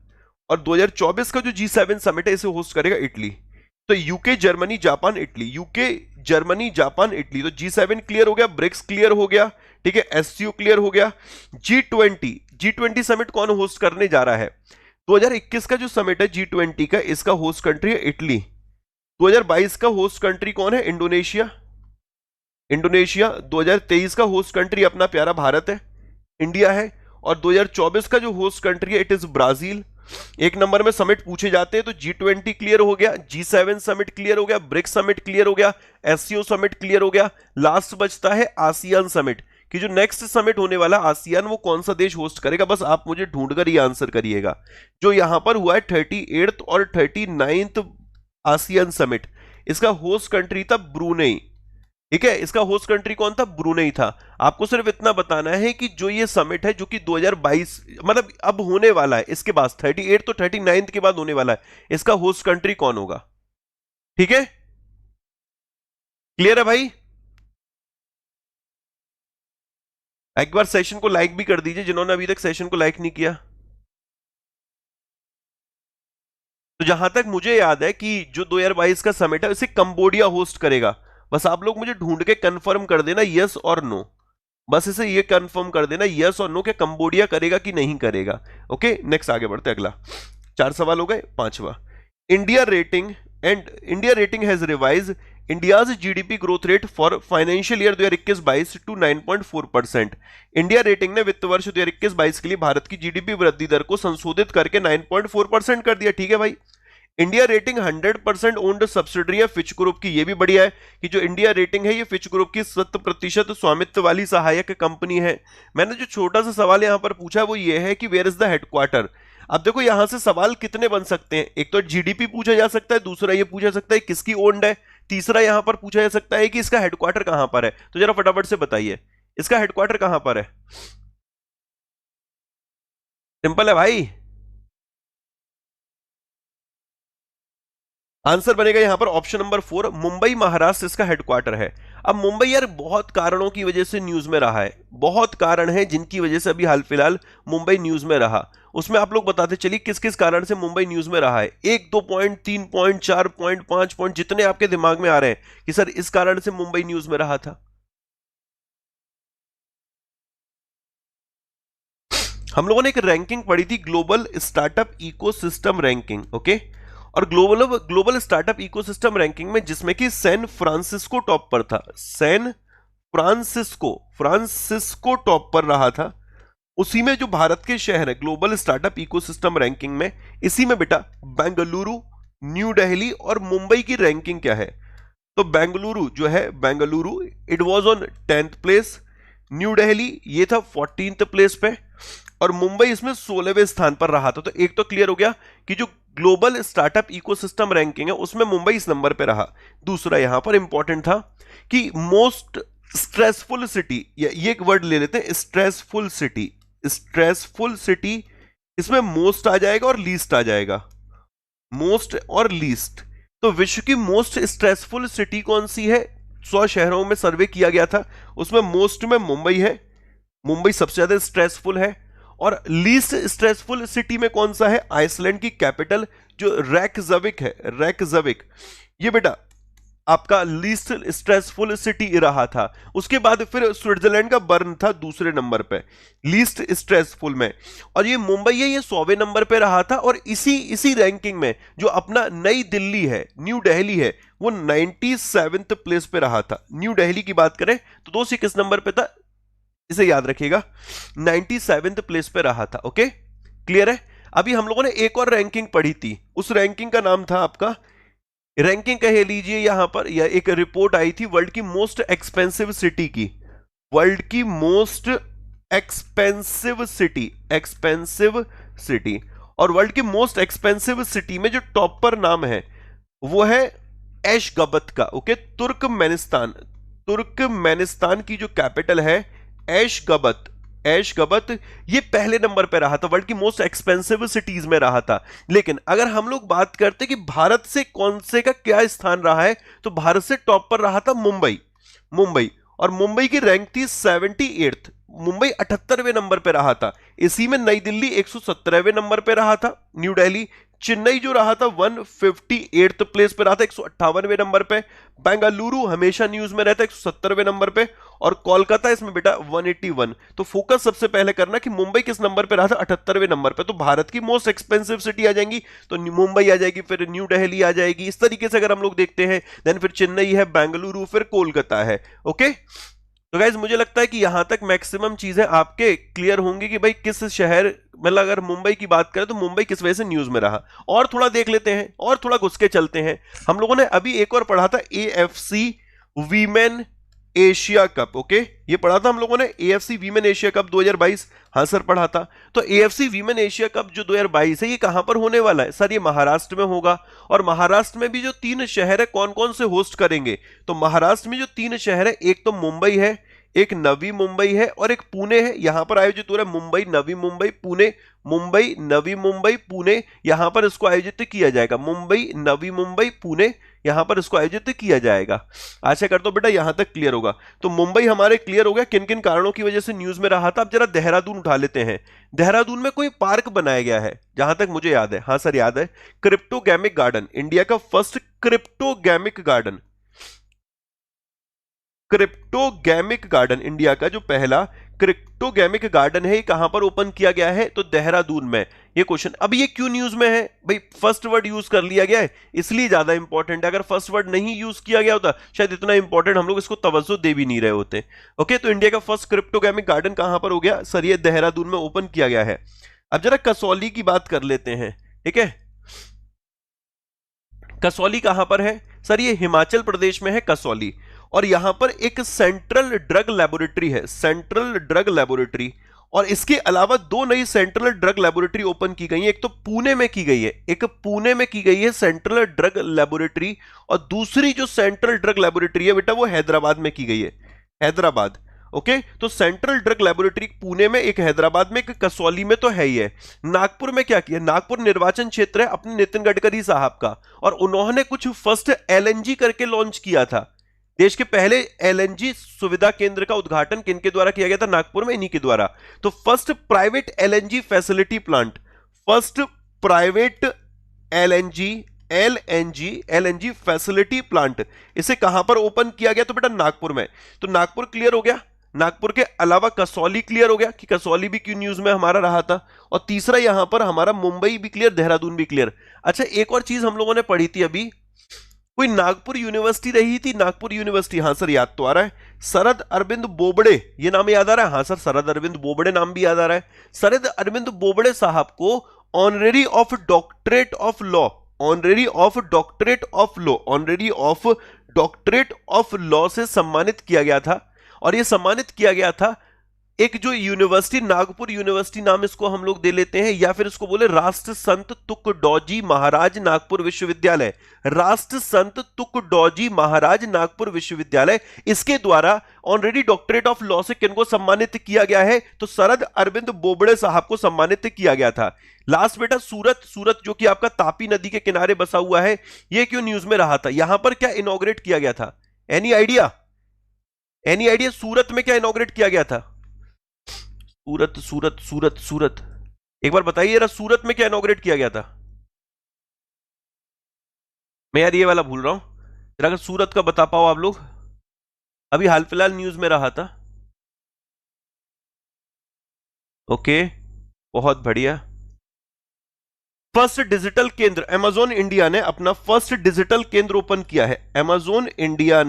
और 2024 का जो G7 समिट है इसे होस्ट करेगा इटली। तो यूके, जर्मनी, जापान, इटली, तो G7 क्लियर हो गया, ब्रिक्स क्लियर हो गया, ठीक है, SCO क्लियर हो गया। G20 समिट कौन होस्ट करने जा रहा है? 2021 का जो समिट है G20 का, इसका होस्ट कंट्री है इटली। 2022 का होस्ट कंट्री कौन है? इंडोनेशिया। 2023 का होस्ट कंट्री अपना प्यारा भारत है, इंडिया है, और 2024 का जो होस्ट कंट्री है इट इज ब्राजील। एक नंबर में समिट पूछे जाते हैं तो G20 क्लियर हो गया, G7 समिट क्लियर हो गया, ब्रिक्स समिट क्लियर हो गया, SCO समिट क्लियर हो गया। लास्ट बचता है आसियान समिट, कि जो नेक्स्ट समिट होने वाला आसियान वो कौन सा देश होस्ट करेगा, बस आप मुझे ढूंढकर ये आंसर करिएगा। जो यहां पर हुआ है 38th और 39th आसियान समिट, इसका होस्ट कंट्री था ब्रूनेई, ठीक है, इसका होस्ट कंट्री कौन था? ब्रुनेई था। आपको सिर्फ इतना बताना है कि जो ये समिट है जो कि 2022 मतलब अब होने वाला है, इसके बाद 38 तो 39 के बाद होने वाला है, इसका होस्ट कंट्री कौन होगा। ठीक है, क्लियर है भाई? एक बार सेशन को लाइक भी कर दीजिए जिन्होंने अभी तक सेशन को लाइक नहीं किया। तो जहां तक मुझे याद है कि जो 2022 का समिट है इसे कंबोडिया होस्ट करेगा। बस आप लोग मुझे ढूंढ के कंफर्म कर देना यस और नो, बस इसे ये कंफर्म कर देना यस और नो कि कंबोडिया करेगा कि नहीं करेगा। ओके, नेक्स्ट आगे बढ़ते अगला। 4 सवाल हो गए, 5वां। India rating India rating has revise India's GDP growth rate for financial year 2021-22 to 9.4%। India rating ने वित्त वर्ष 2021-22 के लिए भारत की जीडीपी वृद्धि दर को संशोधित करके 9.4% कर दिया। ठीक है भाई। इंडिया रेटिंग 100% ओन्ड सब्सिडरी है फिच ग्रुप की। ये भी बढ़िया है कि जो इंडिया रेटिंग है ये फिच ग्रुप की 100% स्वामित्व वाली सहायक कंपनी है। मैंने जो छोटा सा सवाल यहां पर पूछा वो ये है कि वेयर इज द हेडक्वार्टर। अब देखो यहां से सवाल कितने बन सकते हैं, एक तो जीडीपी पूछा जा सकता है, दूसरा ये पूछा सकता है किसकी ओन्ड है, तीसरा यहां पर पूछा जा सकता है कि इसका हेडक्वार्टर कहां पर है। तो जरा फटाफट से बताइए इसका हेडक्वार्टर कहां पर है। सिंपल है भाई, आंसर बनेगा यहां पर ऑप्शन नंबर 4, मुंबई महाराष्ट्र इसका हेडक्वार्टर है। अब मुंबई यार बहुत कारणों की वजह से न्यूज में रहा है, बहुत कारण है जिनकी वजह से अभी हाल फिलहाल मुंबई न्यूज में रहा। उसमें आप लोग बताते चलिए किस किस कारण से मुंबई न्यूज में रहा है। 1, 2 पॉइंट, 3 पॉइंट, 4 पॉइंट, 5 पॉइंट, जितने आपके दिमाग में आ रहे हैं कि सर इस कारण से मुंबई न्यूज में रहा था। हम लोगों ने एक रैंकिंग पढ़ी थी, global startup ecosystem ranking. Okay, और global global startup ecosystem ranking में जिसमें कि सैन फ्रांसिस्को टॉप पर था, सैन फ्रांसिस्को फ्रांसिस्को टॉप पर रहा था। उसी में जो भारत के शहर है ग्लोबल स्टार्टअप इकोसिस्टम रैंकिंग में, इसी में बेटा बेंगलुरु, न्यू दिल्ली और मुंबई की रैंकिंग क्या है। तो बेंगलुरु जो है, Bengaluru it was on 10th place, new Delhi ये था 14th प्लेस पे, और मुंबई इसमें 16वें स्थान पर रहा था। तो एक तो क्लियर हो गया कि जो ग्लोबल स्टार्टअप इकोसिस्टम रैंकिंग है उसमें मुंबई इस नंबर पे रहा। दूसरा यहां पर इंपॉर्टेंट था कि मोस्ट स्ट्रेसफुल सिटी, ये एक वर्ड ले लेते हैं, स्ट्रेसफुल सिटी। स्ट्रेसफुल सिटी, इसमें मोस्ट आ जाएगा और लीस्ट आ जाएगा, मोस्ट और लीस्ट। तो विश्व की मोस्ट स्ट्रेसफुल सिटी कौन सी है? 100 शहरों में सर्वे किया गया था, उसमें मोस्ट में मुंबई है, मुंबई सबसे ज्यादा स्ट्रेसफुल है। और लीस्ट स्ट्रेसफुल सिटी में कौन सा है? आइसलैंड की कैपिटल जो रेकजविक है, रेकजविक, ये बेटा आपका लीस्ट स्ट्रेसफुल सिटी रहा था। उसके बाद फिर स्विट्जरलैंड का बर्न था दूसरे नंबर पे लीस्ट स्ट्रेसफुल में, और ये मुंबई है ये 100वें नंबर पे रहा था। और इसी इसी रैंकिंग में जो अपना नई दिल्ली है, न्यू दिल्ली है, वो 97th प्लेस पे रहा था। न्यू दिल्ली की बात करें तो दोस्त किस नंबर पे था, इसे याद रखिएगा, 97th प्लेस पे रहा था। ओके, क्लियर है। अभी हम लोगों ने एक और रैंकिंग पढ़ी थी, उस रैंकिंग का नाम था आपका, रैंकिंग कह लीजिए यहां पर, या एक रिपोर्ट आई थी वर्ल्ड की मोस्ट एक्सपेंसिव सिटी की, वर्ल्ड की most expensive city, expensive city. और वर्ल्ड की मोस्ट एक्सपेंसिव सिटी में जो टॉप पर नाम है वो है एशगबत का। ओके, तुर्कमेनिस्तान, तुर्कमेनिस्तान की जो कैपिटल है एशगबत, एशगबत ये पहले नंबर पे रहा था, वर्ल्ड की मोस्ट एक्सपेंसिव सिटीज में रहा था। लेकिन अगर हम लोग बात करते कि भारत से कौन से का क्या स्थान रहा है, तो भारत से टॉप पर रहा था मुंबई, मुंबई, और मुंबई की रैंक थी 78th, मुंबई 78वें नंबर पे रहा था। इसी में नई दिल्ली 117वें नंबर पे रहा था, न्यू दिल्ली, चेन्नई जो रहा था 158th प्लेस पे रहा था 158वें नंबर पे, बेंगलुरु हमेशा न्यूज में रहता है 170वें नंबर पे, और कोलकाता इसमें बेटा 181। तो फोकस सबसे पहले करना कि मुंबई किस नंबर पे रहा था, 78वें नंबर पे। तो भारत की मोस्ट एक्सपेंसिव सिटी आ जाएंगी तो मुंबई आ जाएगी, फिर न्यू दिल्ली आ जाएगी, इस तरीके से अगर हम लोग देखते हैं। देन फिर चेन्नई है, बेंगलुरु, फिर कोलकाता है। ओके, तो गाइज मुझे लगता है कि यहां तक मैक्सिमम चीजें आपके क्लियर होंगी कि भाई किस शहर, मतलब अगर मुंबई की बात करें तो मुंबई किस वजह से न्यूज में रहा। और थोड़ा देख लेते हैं, और थोड़ा घुस के चलते हैं। हम लोगों ने अभी एक और पढ़ा था AFC women Asia cup, okay ये पढ़ा था हम लोगों ने, एएफसी वीमेन एशिया कप 2022। हाँ सर पढ़ा था। तो एएफसी वीमेन एशिया कप जो 2022 है ये कहां पर होने वाला है सर? ये महाराष्ट्र में होगा। और महाराष्ट्र में भी जो 3 शहर है कौन कौन से होस्ट करेंगे? तो महाराष्ट्र में जो 3 शहर है, एक तो मुंबई है, एक नवी मुंबई है और एक पुणे है। यहां पर आयोजित हो रहा है मुंबई नवी मुंबई पुणे, मुंबई नवी मुंबई पुणे, यहां पर इसको आयोजित किया जाएगा। मुंबई नवी मुंबई पुणे, यहां पर इसको आयोजित किया जाएगा। आशा करता हूं बेटा यहां तक क्लियर होगा। तो मुंबई हमारे क्लियर हो गया, किन किन कारणों की वजह से न्यूज में रहा था। अब जरा देहरादून उठा लेते हैं। देहरादून में कोई पार्क बनाया गया है जहां तक मुझे याद है। हाँ सर याद है, क्रिप्टोगैमिक गार्डन, इंडिया का फर्स्ट क्रिप्टोगैमिक गार्डन। क्रिप्टोगैमिक गार्डन, इंडिया का जो पहला क्रिप्टोगैमिक गार्डन है, ये कहां पर ओपन किया गया है? तो देहरादून में। ये क्वेश्चन, अब ये क्यों न्यूज में है भाई? फर्स्ट वर्ड यूज कर लिया गया है इसलिए ज्यादा इंपॉर्टेंट है। अगर फर्स्ट वर्ड नहीं यूज किया गया होता शायद इतना इंपॉर्टेंट हम लोग इसको तवज्जो दे भी नहीं रहे होते। ओके, तो इंडिया का फर्स्ट क्रिप्टोगैमिक गार्डन कहां पर हो गया सर? ये देहरादून में ओपन किया गया है। अब जरा कसौली की बात कर लेते हैं, ठीक है। कसौली कहां पर है सर? ये हिमाचल प्रदेश में है कसौली। और यहां पर एक सेंट्रल ड्रग लेबोरेटरी है, सेंट्रल ड्रग लेबोरेटरी। और इसके अलावा 2 नई सेंट्रल ड्रग लेबोरेटरी ओपन की गई है। एक तो पुणे में की गई है, एक पुणे में की गई है सेंट्रल ड्रग लेबोरेटरी, और दूसरी जो सेंट्रल ड्रग लेबोरेटरी है बेटा वो हैदराबाद में की गई है, हैदराबाद। ओके, तो सेंट्रल ड्रग लेबोरेटरी पुणे में, एक हैदराबाद में, एक कसौली में तो है ही है। नागपुर में क्या किया? नागपुर निर्वाचन क्षेत्र है अपने नितिन गडकरी साहब का, और उन्होंने कुछ फर्स्ट एलएनजी करके लॉन्च किया था। देश के पहले एलएनजी सुविधा केंद्र का उद्घाटन किनके द्वारा किया गया था? नागपुर में, इन्हीं के द्वारा। तो first private LNG facility plant, first private LNG LNG facility plant, इसे कहां पर ओपन किया गया? तो बेटा नागपुर में। तो नागपुर क्लियर हो गया। नागपुर के अलावा कसौली क्लियर हो गया कि कसौली भी क्यों न्यूज में हमारा रहा था। और तीसरा यहां पर हमारा मुंबई भी क्लियर, देहरादून भी क्लियर। अच्छा, एक और चीज हम लोगों ने पढ़ी थी अभी, कोई नागपुर यूनिवर्सिटी रही थी, नागपुर यूनिवर्सिटी। हाँ सर याद तो आ रहा है, शरद अरविंद बोबड़े, ये नाम याद आ रहा है। हाँ सर, शरद अरविंद बोबड़े नाम भी याद आ रहा है। शरद अरविंद बोबड़े साहब को honorary of doctorate of law, honorary of doctorate of law, honorary of doctorate of law से सम्मानित किया गया था। और यह सम्मानित किया गया था एक जो यूनिवर्सिटी, नागपुर यूनिवर्सिटी नाम इसको हम लोग दे लेते हैं, या फिर इसको बोले राष्ट्र संत तुकडोजी महाराज नागपुर विश्वविद्यालय, राष्ट्र संत तुकडोजी महाराज नागपुर विश्वविद्यालय। इसके द्वारा ऑनरेडी डॉक्टरेट ऑफ लॉ से किनको सम्मानित किया गया है? तो शरद अरविंद बोबड़े साहब को सम्मानित किया गया था। लास्ट बेटा सूरत, सूरत जो कि आपका तापी नदी के किनारे बसा हुआ है, यह क्यों न्यूज में रहा था? यहां पर क्या इनॉग्रेट किया गया था? Any idea? एनी आइडिया सूरत में क्या इनॉग्रेट किया गया था? सूरत सूरत सूरत सूरत, एक बार बताइए जरा, सूरत में क्या इनॉग्रेट किया गया था? मैं यार ये वाला भूल रहा हूं, जरा अगर सूरत का बता पाओ आप लोग। अभी हाल फिलहाल न्यूज में रहा था। ओके, बहुत बढ़िया। फर्स्ट डिजिटल केंद्र, अमेजोन इंडिया ने अपना फर्स्ट डिजिटल केंद्र ओपन किया है। अमेजोन इंडिया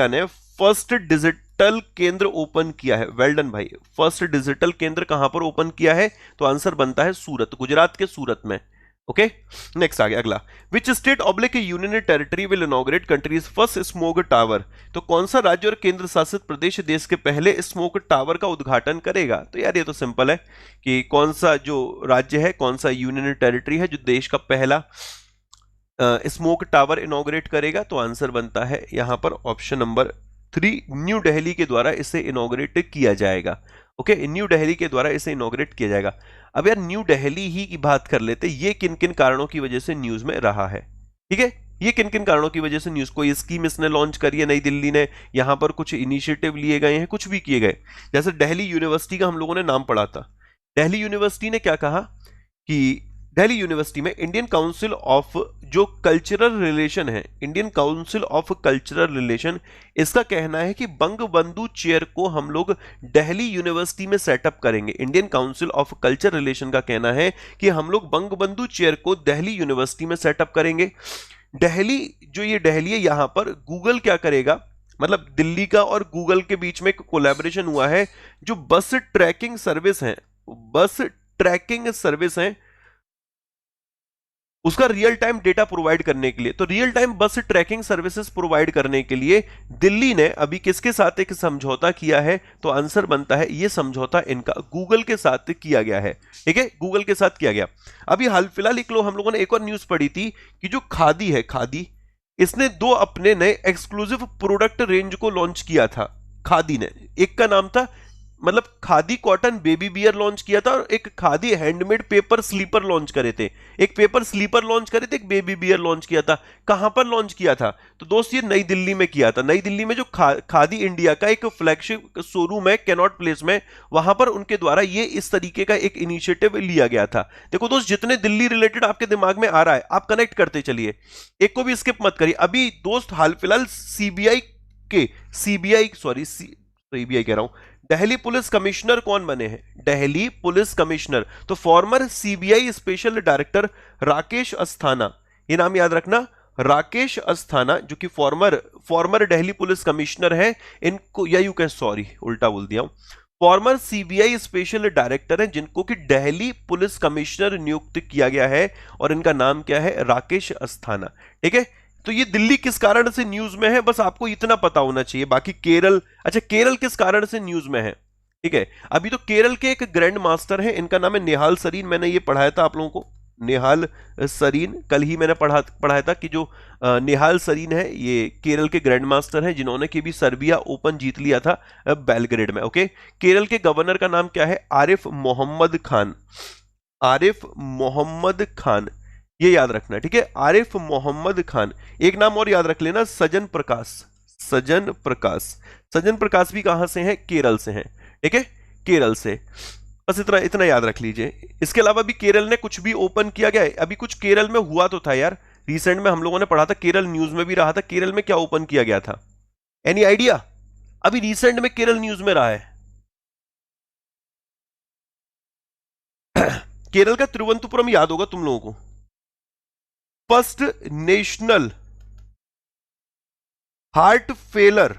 ने फर्स्ट डिजिटल केंद्र ओपन किया है। वेल डन भाई। फर्स्ट डिजिटल केंद्र कहां पर ओपन किया है? तो आंसर बनता है सूरत, गुजरात के सूरत में। ओके, नेक्स्ट आ गया अगला। Which state oblique union territory will inaugurate countries first smoke tower? तो कौन सा राज्य और केंद्र शासित प्रदेश देश के पहले स्मोक टावर का उद्घाटन करेगा? तो यार ये तो सिंपल है कि कौन सा जो राज्य है, कौन सा यूनियन टेरिटरी है जो देश का पहला स्मोक टावर इनॉग्रेट करेगा? तो आंसर बनता है यहां पर ऑप्शन नंबर 3, न्यू दिल्ली के द्वारा इसे इनॉग्रेट किया जाएगा। ओके, न्यू दिल्ली के द्वारा इसे इनॉग्रेट किया जाएगा। अब यार न्यू दिल्ली ही की बात कर लेते, ये किन किन कारणों की वजह से न्यूज में रहा है? ठीक है, ये किन किन कारणों की वजह से न्यूज, कोई स्कीम इसने लॉन्च करी है नई दिल्ली ने, यहां पर कुछ इनिशिएटिव लिए गए हैं, कुछ भी किए गए। जैसे दिल्ली यूनिवर्सिटी का हम लोगों ने नाम पढ़ा था। दिल्ली यूनिवर्सिटी ने क्या कहा कि दिल्ली यूनिवर्सिटी में इंडियन काउंसिल ऑफ जो कल्चरल रिलेशन है, Indian council of cultural relation, इसका कहना है कि बंगबंधु चेयर को हम लोग दिल्ली यूनिवर्सिटी में सेटअप करेंगे। Indian council of culture relation का कहना है कि हम लोग बंगबंधु चेयर को दिल्ली यूनिवर्सिटी में सेटअप करेंगे। दिल्ली, जो ये दिल्ली है, यहां पर गूगल क्या करेगा, मतलब दिल्ली का और गूगल के बीच में एक कोलैबोरेशन हुआ है। जो बस ट्रैकिंग सर्विस है, बस ट्रैकिंग सर्विस है, उसका रियल टाइम डेटा प्रोवाइड करने के लिए। तो रियल टाइम बस ट्रैकिंग सर्विसेज प्रोवाइड करने के लिए दिल्ली ने अभी किसके साथ एक समझौता किया है? तो आंसर बनता है ये समझौता इनका गूगल के साथ किया गया है। ठीक है, गूगल के साथ किया गया। अभी हाल फिलहाल हम लोगों ने एक और न्यूज पढ़ी थी कि जो खादी है, खादी, इसने 2 अपने नए एक्सक्लूसिव प्रोडक्ट रेंज को लॉन्च किया था। खादी ने, एक का नाम था मतलब khadi cotton baby wear launch किया था, और एक khadi handmade paper slipper launch करे थे। एक पेपर स्लीपर लॉन्च करे थे, एक बेबी बियर लॉन्च किया था। कहां पर लॉन्च किया था? तो दोस्त ये नई दिल्ली में किया था। नई दिल्ली में जो खादी इंडिया का एक फ्लैगशिप शोरूम है कैनॉट प्लेस में, वहां पर उनके द्वारा ये इस तरीके का एक इनिशिएटिव लिया गया था। देखो दोस्त, जितने दिल्ली रिलेटेड आपके दिमाग में आ रहा है आप कनेक्ट करते चलिए, एक को भी स्किप मत करिए। अभी दोस्त हाल फिलहाल सीबीआई कह रहा हूं, दिल्ली पुलिस कमिश्नर कौन बने हैं? Delhi police commissioner. तो former CBI special director Rakesh Asthana, ये नाम याद रखना, राकेश अस्थाना, जो कि फॉर्मर दिल्ली पुलिस कमिश्नर है। इनको, या यू कैन, सॉरी उल्टा बोल दिया हूं, फॉर्मर सीबीआई स्पेशल डायरेक्टर है जिनको कि दिल्ली पुलिस कमिश्नर नियुक्त किया गया है, और इनका नाम क्या है? राकेश अस्थाना। ठीक है, तो ये दिल्ली किस कारण से न्यूज में है, बस आपको इतना पता होना चाहिए। बाकी केरल, अच्छा केरल किस कारण से न्यूज में है? ठीक है, अभी तो केरल के एक ग्रैंड मास्टर है, इनका नाम है निहाल सरीन। मैंने ये पढ़ाया था आप लोगों को, निहाल सरीन, कल ही मैंने पढ़ाया था कि जो निहाल सरीन है ये केरल के ग्रैंड मास्टर हैं, जिन्होंने कि भी सर्बिया ओपन जीत लिया था बेलग्रेड में। ओके, केरल के गवर्नर का नाम क्या है? आरिफ मोहम्मद खान। आरिफ मोहम्मद खान, ये याद रखना। ठीक है, आरिफ मोहम्मद खान। एक नाम और याद रख लेना, सजन प्रकाश। सजन प्रकाश, सजन प्रकाश भी कहां से हैं? केरल से हैं। ठीक है, केरल से, बस इतना इतना याद रख लीजिए। इसके अलावा भी केरल ने कुछ भी ओपन किया गया है? अभी कुछ केरल में हुआ तो था यार, रिसेंट में हम लोगों ने पढ़ा था, केरल न्यूज में भी रहा था। केरल में क्या ओपन किया गया था? Any idea? अभी रिसेंट में केरल न्यूज में रहा है। केरल का तिरुवनंतपुरम याद होगा तुम लोगों को। First national heart failure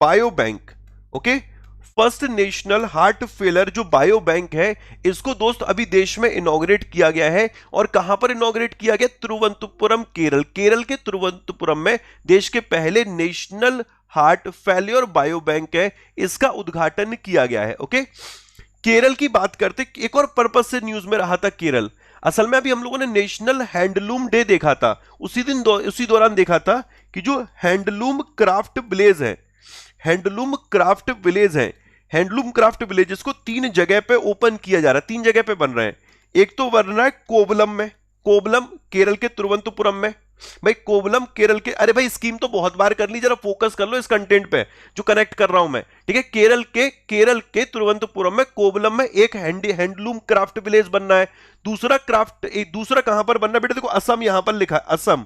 bio bank. Okay, first national heart failure जो बायो बैंक है, इसको दोस्त अभी देश में इनॉग्रेट किया गया है। और कहां पर इनॉग्रेट किया गया? तिरुवनंतपुरम, केरल। केरल के तिरुवनंतपुरम में देश के पहले national heart failure bio bank है, इसका उद्घाटन किया गया है। ओके, केरल की बात करते, एक और पर्पस से न्यूज में रहा था केरल। असल में अभी हम लोगों ने नेशनल हैंडलूम डे देखा था, उसी दौरान देखा था कि जो हैंडलूम क्राफ्ट विलेज है, हैंडलूम क्राफ्ट विलेज है, हैंडलूम क्राफ्ट विलेज इसको 3 जगह पे ओपन किया जा रहा है, 3 जगह पे बन रहे हैं। एक तो बन रहा है कोवलम में, कोवलम केरल के तिरुवनंतपुरम में। भाई कोवलम केरल के, अरे भाई स्कीम तो बहुत बार कर ली, जरा फोकस कर लो इस कंटेंट पे जो कनेक्ट कर रहा हूं मैं। ठीक है, केरल के तिरुवनंतपुरम में, कोवलम में एक हैंडलूम क्राफ्ट विलेज बनना है। दूसरा कहां पर बनना है बेटा? देखो असम यहां पर लिखा है, असम।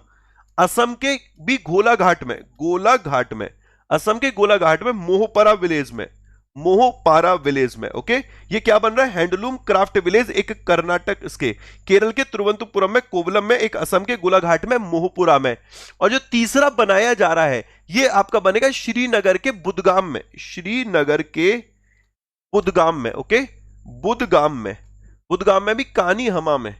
असम के भी गोलाघाट में, असम के गोलाघाट में मोहपारा विलेज में। ओके, ये क्या बन रहा है? हैंडलूम क्राफ्ट विलेज, एक कर्नाटक इसके, केरल के तिरुवनंतपुरम में, कोवलम में, एक असम के गोलाघाट में, मोहपुरा में। और जो तीसरा बनाया जा रहा है ये आपका बनेगा श्रीनगर के बुदगाम में, श्रीनगर के बुदगाम में। ओके, बुदगाम में भी कानी हमा में।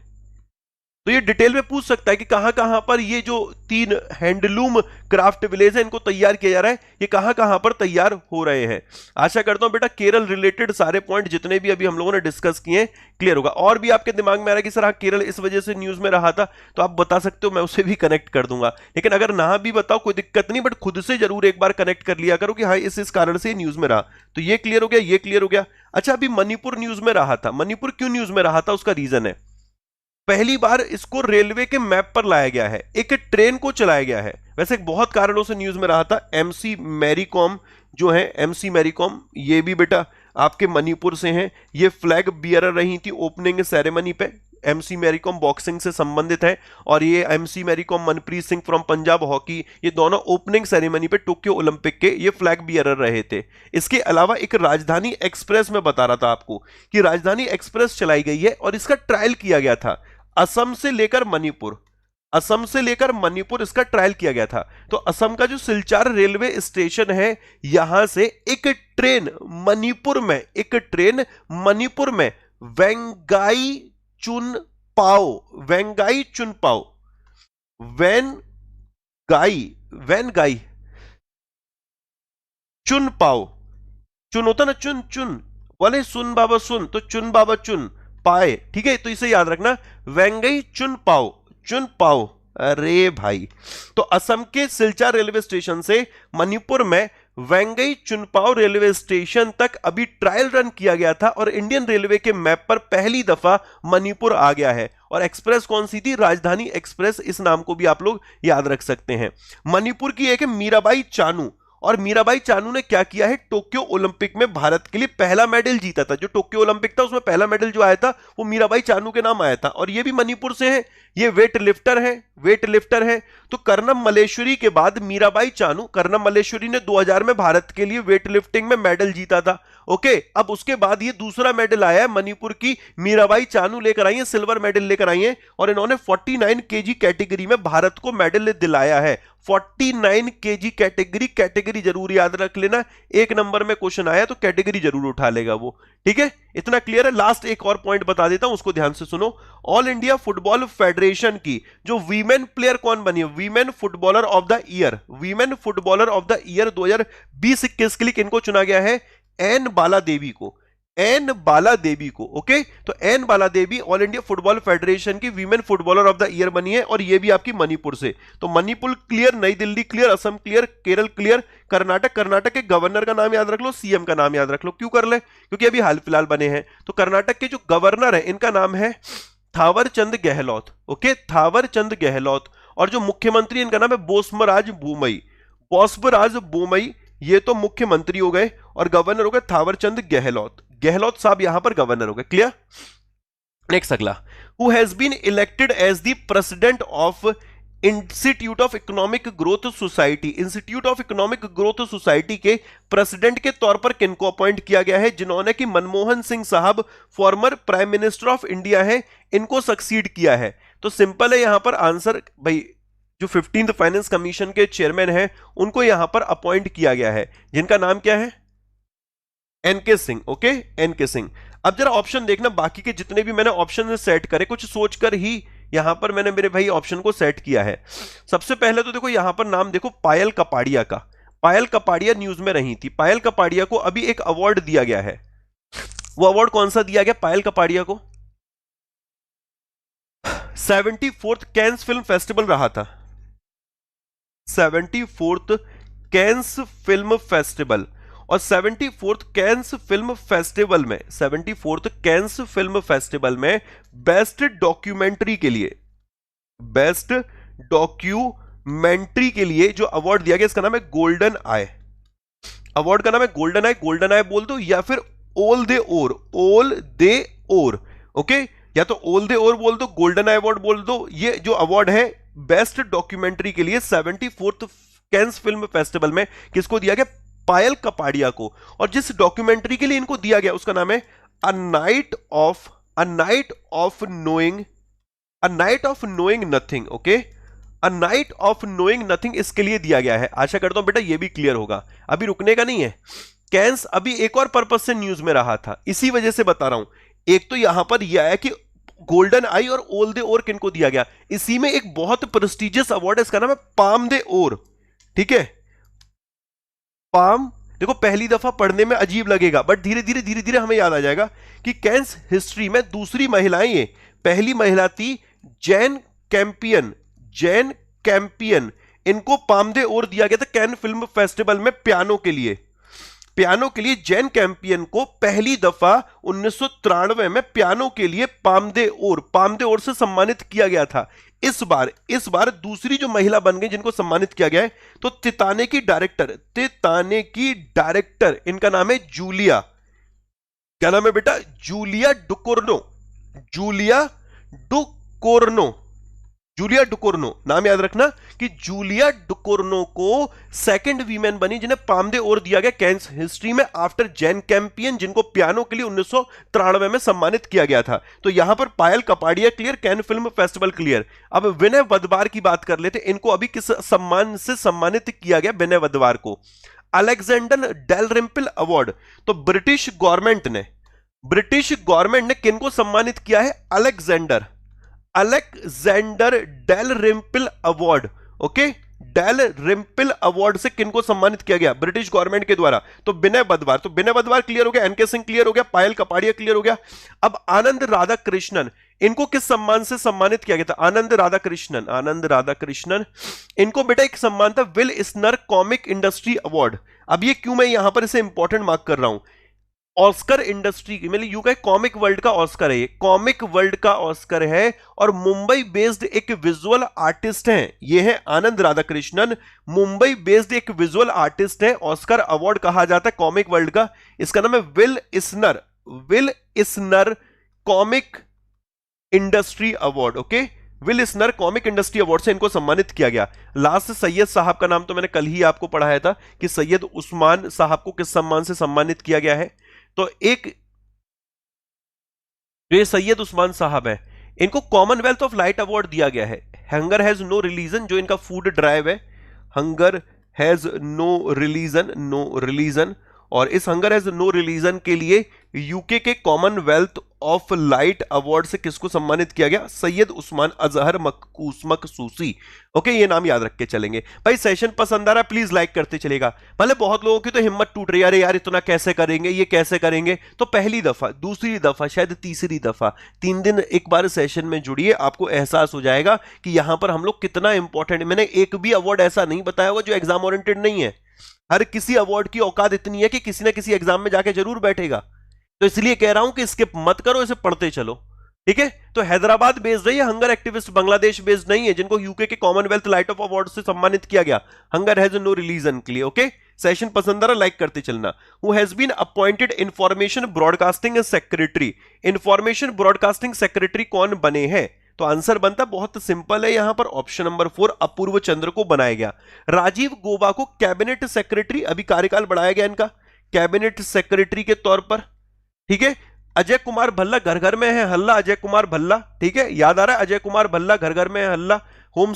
तो ये डिटेल में पूछ सकता है कि कहां कहां पर ये जो 3 हैंडलूम क्राफ्ट विलेज है इनको तैयार किया जा रहा है, ये कहां कहां पर तैयार हो रहे हैं। आशा करता हूं बेटा केरल रिलेटेड सारे पॉइंट जितने भी अभी हम लोगों ने डिस्कस किए क्लियर होगा। और भी आपके दिमाग में आ रहा है कि सर हाँ केरल इस वजह से न्यूज में रहा था, तो आप बता सकते हो, मैं उसे भी कनेक्ट कर दूंगा। लेकिन अगर ना भी बताओ कोई दिक्कत नहीं, बट खुद से जरूर एक बार कनेक्ट कर लिया करो कि हाँ इस कारण से न्यूज में रहा। तो ये क्लियर हो गया, ये क्लियर हो गया। अच्छा, अभी मणिपुर न्यूज में रहा था। मणिपुर क्यों न्यूज में रहा था? उसका रीजन है, पहली बार इसको रेलवे के मैप पर लाया गया है, एक ट्रेन को चलाया गया है। वैसे बहुत कारणों से न्यूज में रहा था। एमसी मैरी कॉम जो है, एमसी मैरी कॉम, ये भी बेटा आपके मणिपुर से हैं। ये फ्लैग बियरर रही थी ओपनिंग सेरेमनी पे। एमसी मैरी कॉम बॉक्सिंग से संबंधित है, और ये MC Mary Kom, Manpreet Singh from Punjab hockey, ये दोनों ओपनिंग सेरेमनी पे टोक्यो ओलंपिक के ये फ्लैग बियरर रहे थे। इसके अलावा एक राजधानी एक्सप्रेस में बता रहा था आपको कि राजधानी एक्सप्रेस चलाई गई है और इसका ट्रायल किया गया था। असम से लेकर मणिपुर इसका ट्रायल किया गया था। तो असम का जो सिलचार रेलवे स्टेशन है, यहां से एक ट्रेन मणिपुर में वेंगाई चुन पाओ, वेंगाई चुन पाओ, वेन गाई चुन पाओ, चुन होता ना, चुन चुन, बोले सुन बाबा सुन, तो चुन बाबा चुन पाए, ठीक है, तो इसे याद रखना, वेंगई चुन पाओ, चुन पाओ। अरे भाई, तो असम के सिलचर रेलवे स्टेशन से मणिपुर में वेंगई चुनपाओ रेलवे स्टेशन तक अभी ट्रायल रन किया गया था और इंडियन रेलवे के मैप पर पहली दफा मणिपुर आ गया है। और एक्सप्रेस कौन सी थी? राजधानी एक्सप्रेस, इस नाम को भी आप लोग याद रख सकते हैं। मणिपुर की एक है मीराबाई चानू, और मीराबाई चानू ने क्या किया है? टोक्यो ओलंपिक में भारत के लिए पहला मेडल जीता था। जो टोक्यो ओलंपिक था उसमें पहला मेडल जो आया था वो मीराबाई चानू के नाम आया था, और ये भी मणिपुर से है। ये वेट लिफ्टर है, वेट लिफ्टर है। तो कर्णम मल्लेश्वरी के बाद मीराबाई चानू, कर्णम मल्लेश्वरी ने 2000 में भारत के लिए वेट लिफ्टिंग में मेडल जीता था। ओके, अब उसके बाद ये दूसरा मेडल आया है, मणिपुर की मीराबाई चानू लेकर आई है, सिल्वर मेडल लेकर आई है, और इन्होंने 49 केजी कैटेगरी में भारत को मेडल दिलाया है। 49 केजी कैटेगरी जरूर याद रख लेना, एक नंबर में क्वेश्चन आया तो कैटेगरी जरूर उठा लेगा वो, ठीक है, इतना क्लियर है। लास्ट एक और पॉइंट बता देता हूं, उसको ध्यान से सुनो। ऑल इंडिया फुटबॉल फेडरेशन की जो वीमेन प्लेयर कौन बनी है? Women footballer of the year, women footballer of the year 2020-21 के लिए किनको चुना गया है? एन बाला देवी को, एन बाला देवी को। ओके, तो एन बाला देवी ऑल इंडिया फुटबॉल फेडरेशन की women footballer of the year बनी है, और ये भी आपकी मणिपुर से। तो मणिपुर क्लियर, नई Delhi clear, Assam clear, Kerala clear, Karnataka, Karnataka के गवर्नर का नाम याद रख लो, सीएम का नाम याद रख लो। क्यों कर ले? क्योंकि अभी हाल फिलहाल बने हैं। तो कर्नाटक के जो गवर्नर है इनका नाम है थावर चंद गहलोत। ओके, थावर चंद गहलोत। और जो मुख्यमंत्री इनका नाम है बोस्मराज बोमई, बोस्मराज बोमई, ये तो मुख्यमंत्री हो गए, और गवर्नर हो गए थावरचंद गहलोत। गहलोत साहब यहां पर गवर्नर हो गए। क्लियर? नेक्स्ट अगला, who has been elected as the president of institute of economic growth society. Institute of economic growth society के प्रेसिडेंट के तौर पर किनको अपॉइंट किया गया है? जिन्होंने कि मनमोहन सिंह साहब former prime minister of India है, इनको सक्सीड किया है। तो सिंपल है यहां पर आंसर भाई, जो 15th फाइनेंस कमीशन के चेयरमैन हैं उनको यहां पर अपॉइंट किया गया है, जिनका नाम क्या है? NK Singh. Okay, NK Singh. अब जरा ऑप्शन देखना, बाकी के जितने भी मैंने ऑप्शन सेट करे कुछ सोचकर ही यहां पर मैंने मेरे भाई ऑप्शन को सेट किया है। सबसे पहले तो देखो यहां पर नाम देखो पायल कपाड़िया का। पायल कपाड़िया न्यूज में रही थी। पायल कपाड़िया को अभी एक अवार्ड दिया गया है। वो अवार्ड कौन सा दिया गया पायल कपाड़िया को? 74th कैंस फिल्म फेस्टिवल रहा था, 74th कैंस फिल्म फेस्टिवल। और 74th कैंस फिल्म फेस्टिवल में, 74th कैंस फिल्म फेस्टिवल में बेस्ट डॉक्यूमेंट्री के लिए, बेस्ट डॉक्यूमेंट्री के लिए जो अवार्ड दिया गया इसका नाम है गोल्डन आई। अवार्ड का नाम है गोल्डन आई। गोल्डन आई बोल दो या फिर ओल दे ओर, ओल दे ओर। ओके, या तो ओल दे ओर बोल दो, गोल्डन आई अवार्ड बोल दो। ये जो अवार्ड है बेस्ट डॉक्यूमेंट्री के लिए 74th कैंस फिल्म फेस्टिवल में किसको दिया गया? पायल कपाड़िया को। और जिस डॉक्यूमेंट्री के लिए इनको दिया गया उसका नाम है a night of knowing nothing. Okay, a night of knowing nothing इसके लिए दिया गया है। आशा करता हूं बेटा ये भी क्लियर होगा, अभी रुकने का नहीं है। कैंस अभी एक और पर्पस से न्यूज में रहा था, इसी वजह से बता रहा हूं। एक तो यहां पर यह आया कि गोल्डन आई और ओल दे ओर किनको दिया गया। इसी में एक बहुत प्रेस्टिजियस अवार्ड है, इसका नाम है पाम दे ओर। ठीक है, पाम। देखो पहली दफा पढ़ने में अजीब लगेगा, बट धीरे धीरे हमें याद आ जाएगा कि कैंस हिस्ट्री में दूसरी महिलाएं ये, पहली महिला थी जैन कैंपियन। जैन कैंपियन, इनको पाम दे ओर दिया गया था कैन फिल्म फेस्टिवल में पियानो के लिए। पियानो के लिए जैन कैंपियन को पहली दफा 1993 में पियानो के लिए पाम दे ओर से सम्मानित किया गया था। इस बार दूसरी जो महिला बन गई जिनको सम्मानित किया गया है, तो तिताने की डायरेक्टर इनका नाम है जूलिया। क्या नाम है बेटा? जूलिया डुकोर्नो। जूलिया डुकोर्नो नाम याद रखना कि जूलिया डुकोर्नो को सेकंड वीमेन बनी जिन्हें पाम दे ओर दिया गया कैंस हिस्ट्री में आफ्टर जैन कैंपियन, जिनको पियानो के लिए 1993 में सम्मानित किया गया था। तो यहां पर Payal Kapadia clear, Cannes film festival clear. अब विनय वदवार की बात कर लेते, इनको अभी किस सम्मान से सम्मानित किया गया? विनय वदवार को अलेक्जेंडर डेलरिम्पल अवार्ड। तो ब्रिटिश गवर्नमेंट ने ब्रिटिश गवर्नमेंट ने किनको सम्मानित किया है? Alexander Dalrymple award. Okay, Dalrymple award से किनको सम्मानित किया गया? ब्रिटिश गवर्नमेंट के द्वारा। तो विनय बदवार, तो विनय बदवार क्लियर हो गया, एनके सिंह क्लियर हो गया, पायल कपाड़िया क्लियर हो गया। अब आनंद राधा कृष्णन, इनको किस सम्मान से सम्मानित किया गया था? आनंद राधा कृष्णन, इनको बेटा एक सम्मान था will Eisner comic industry award. अब ये क्यों मैं यहां पर इसे इंपॉर्टेंट मार्क कर रहा हूं? ऑस्कर इंडस्ट्री की, मतलब यू का कॉमिक वर्ल्ड का ऑस्कर है, ये कॉमिक वर्ल्ड का ऑस्कर है, और मुंबई बेस्ड एक विजुअल आर्टिस्ट हैं, ये है आनंद राधाकृष्णन। मुंबई बेस्ड एक विजुअल आर्टिस्ट है, ऑस्कर अवार्ड कहा जाता है कॉमिक वर्ल्ड का। इसका नाम है Will Eisner comic industry award. Okay, Will Eisner comic industry award से इनको सम्मानित किया गया। लास्ट सैयद साहब का नाम तो मैंने कल ही आपको पढ़ाया था कि सैयद उस्मान साहब को किस सम्मान से सम्मानित किया गया है। तो एक जो ये सैयद उस्मान साहब है, इनको कॉमनवेल्थ ऑफ लाइट अवार्ड दिया गया है। हंगर हैज नो रिलीजन, जो इनका फूड ड्राइव है, हंगर हैज नो रिलीजन, और इस हंगर हैज नो रिलीजन के लिए यूके के कॉमनवेल्थ ऑफ लाइट अवार्ड से किसको सम्मानित किया गया? सैयद उस्मान अजहर मकसूसी। ओके, ये नाम याद रख के चलेंगे भाई। सेशन पसंद आ रहा है प्लीज लाइक करते चलेगा। मतलब बहुत लोगों की तो हिम्मत टूट रही है, अरे यार इतना कैसे करेंगे, ये कैसे करेंगे। तो पहली दफा, दूसरी दफा, शायद तीसरी दफा, 3 दिन एक बार सेशन में जुड़िए, आपको एहसास हो जाएगा कि यहां पर हम लोग कितना इंपॉर्टेंट। मैंने एक भी अवार्ड ऐसा नहीं बताया हुआ जो एग्जाम ओरिएंटेड नहीं है। हर किसी अवार्ड की औकात इतनी है कि किसी ना किसी एग्जाम में जाके जरूर बैठेगा। तो इसलिए कह रहा हूं कि स्किप मत करो, इसे पढ़ते चलो, ठीक है। तो हैदराबाद बेस्ड है ये, हंगर एक्टिविस्ट बांग्लादेश बेस्ड नहीं है, जिनको यूके के कॉमनवेल्थ लाइट ऑफ अवार्ड से सम्मानित किया गया। हंगर हैज नो रिलीजन के लिए। ओके, सेशन पसंद आ रहा लाइक करते चलना। Who has been appointed information broadcasting secretary. Information broadcasting secretary कौन बने हैं? तो आंसर बनता बहुत सिंपल है यहां पर, ऑप्शन नंबर 4 अपूर्व चंद्र को बनाया गया। राजीव गौबा को कैबिनेट सेक्रेटरी, अभी कार्यकाल बढ़ाया गया इनका कैबिनेट सेक्रेटरी के तौर पर, ठीक है। अजय कुमार भल्ला, घर घर में है हल्ला, अजय कुमार भल्ला, ठीक है, याद आ रहा है, अजय कुमार भल्ला, घर घर में है हल्ला। होम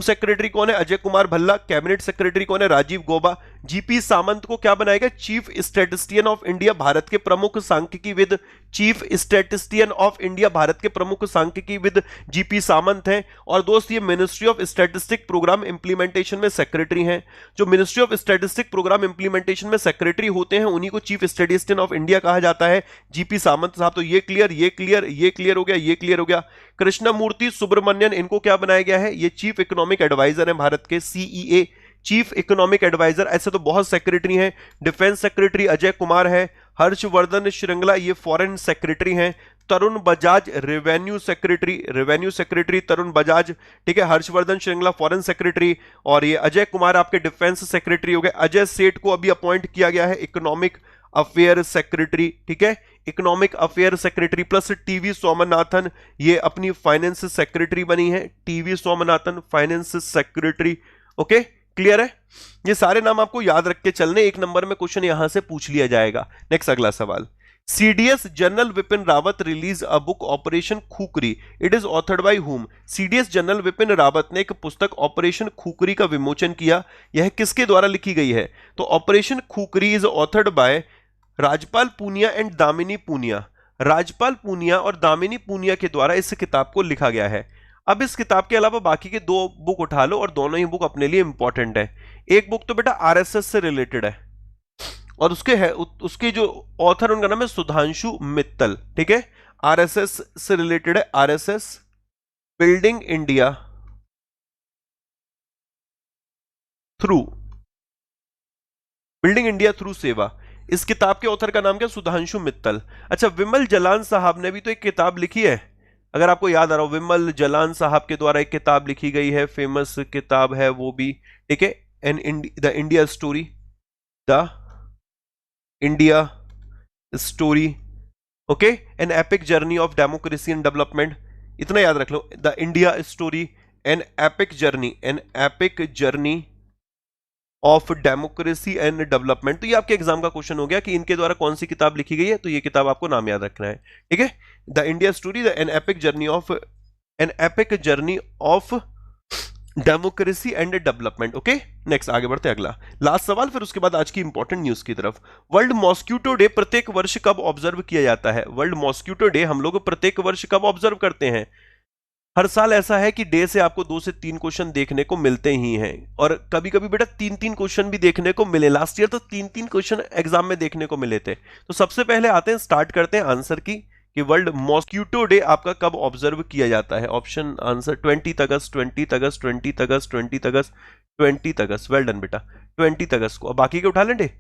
सेक्रेटरी कौन है? अजय कुमार भल्ला। कैबिनेट सेक्रेटरी कौन है? राजीव गौबा। जीपी सामंत को क्या बनाएगा? Chief statistician of India, Bharat के प्रमुख सांख्यिकीविद। Chief statistician of India, Bharat के प्रमुख सांख्यिकीविद जीपी सामंत हैं। और दोस्त ये ministry of statistic programme implementation में सेक्रेटरी हैं। जो ministry of statistic programme implementation में सेक्रेटरी होते हैं उन्हीं को चीफ स्टैटिस्टियन ऑफ इंडिया कहा जाता है, जीपी सामंत साहब। तो ये क्लियर हो गया, ये क्लियर हो गया। कृष्णमूर्ति सुब्रमण्यन, इनको क्या बनाया गया है? ये चीफ इकोनॉमिक एडवाइजर है भारत के, सीईए, चीफ इकोनॉमिक एडवाइजर। ऐसे तो बहुत सेक्रेटरी हैं। डिफेंस सेक्रेटरी अजय कुमार है। हर्षवर्धन श्रृंगला ये फॉरेन सेक्रेटरी हैं। तरुण बजाज रेवेन्यू सेक्रेटरी तरुण बजाज, ठीक है। हर्षवर्धन श्रृंगला फॉरेन सेक्रेटरी, और ये अजय कुमार आपके डिफेंस सेक्रेटरी हो गए। अजय सेठ को अभी अपॉइंट किया गया है इकोनॉमिक अफेयर सेक्रेटरी, ठीक है, economic affair secretary. Plus TV Somanathan, ये अपनी फाइनेंस सेक्रेटरी बनी है, TV Somanathan finance secretary. Okay, clear है। ये सारे नाम आपको याद रख के चलने, एक नंबर में क्वेश्चन यहां से पूछ लिया जाएगा। नेक्स्ट अगला सवाल। CDS general Vipin Rawat release a book operation khukri, it is authored by whom. CDS general Vipin Rawat ने एक पुस्तक ऑपरेशन खुकरी का विमोचन किया, यह किसके द्वारा लिखी गई है? तो operation Khukri is authored by Rajpal Punia and Damini Punia. Rajpal Punia और दामिनी पूनिया के द्वारा इस किताब को लिखा गया है। अब इस किताब के अलावा बाकी के 2 बुक उठा लो, और दोनों ही बुक अपने लिए इंपॉर्टेंट है। एक बुक तो बेटा आरएसएस से रिलेटेड है, और उसके जो ऑथर उनका नाम है सुधांशु मित्तल, ठीक है। आरएसएस से रिलेटेड है, आरएसएस बिल्डिंग इंडिया थ्रू सेवा। इस किताब के ऑथर का नाम क्या? सुधांशु मित्तल। अच्छा, विमल जलान साहब ने भी तो एक किताब लिखी है, अगर आपको याद आ रहा हो, विमल जलान साहब के द्वारा एक किताब लिखी गई है, फेमस किताब है वो भी, ठीक है, the India story, okay, an epic journey of democracy and development. इतना याद रख लो, the India story, an epic journey of democracy and development. तो ये आपके एग्जाम का क्वेश्चन हो गया कि इनके द्वारा कौन सी किताब लिखी गई है, तो ये किताब आपको नाम याद रखना है, ठीक है। The India story, an epic journey of democracy and development. Okay, next आगे बढ़ते हैं, अगला लास्ट सवाल, फिर उसके बाद आज की इंपॉर्टेंट न्यूज की तरफ। वर्ल्ड मॉस्क्यूटो डे प्रत्येक वर्ष कब ऑब्जर्व किया जाता है? वर्ल्ड मॉस्क्यूटो डे हम लोग प्रत्येक वर्ष कब ऑब्जर्व करते हैं? हर साल ऐसा है कि डे से आपको 2 से 3 क्वेश्चन देखने को मिलते ही हैं, और कभी कभी बेटा 3-3 क्वेश्चन भी देखने को मिले। लास्ट ईयर तो 3-3 क्वेश्चन एग्जाम में देखने को मिले थे। तो सबसे पहले आते हैं, स्टार्ट करते हैं आंसर की, कि वर्ल्ड मॉस्क्यूटो डे आपका कब ऑब्जर्व किया जाता है? ऑप्शन आंसर 20 अगस्त, 20 अगस्त, 20 अगस्त, 20 अगस्त, 20 अगस्त। वेल डन बेटा, 20 अगस्त को। अब बाकी के उठा लें डे,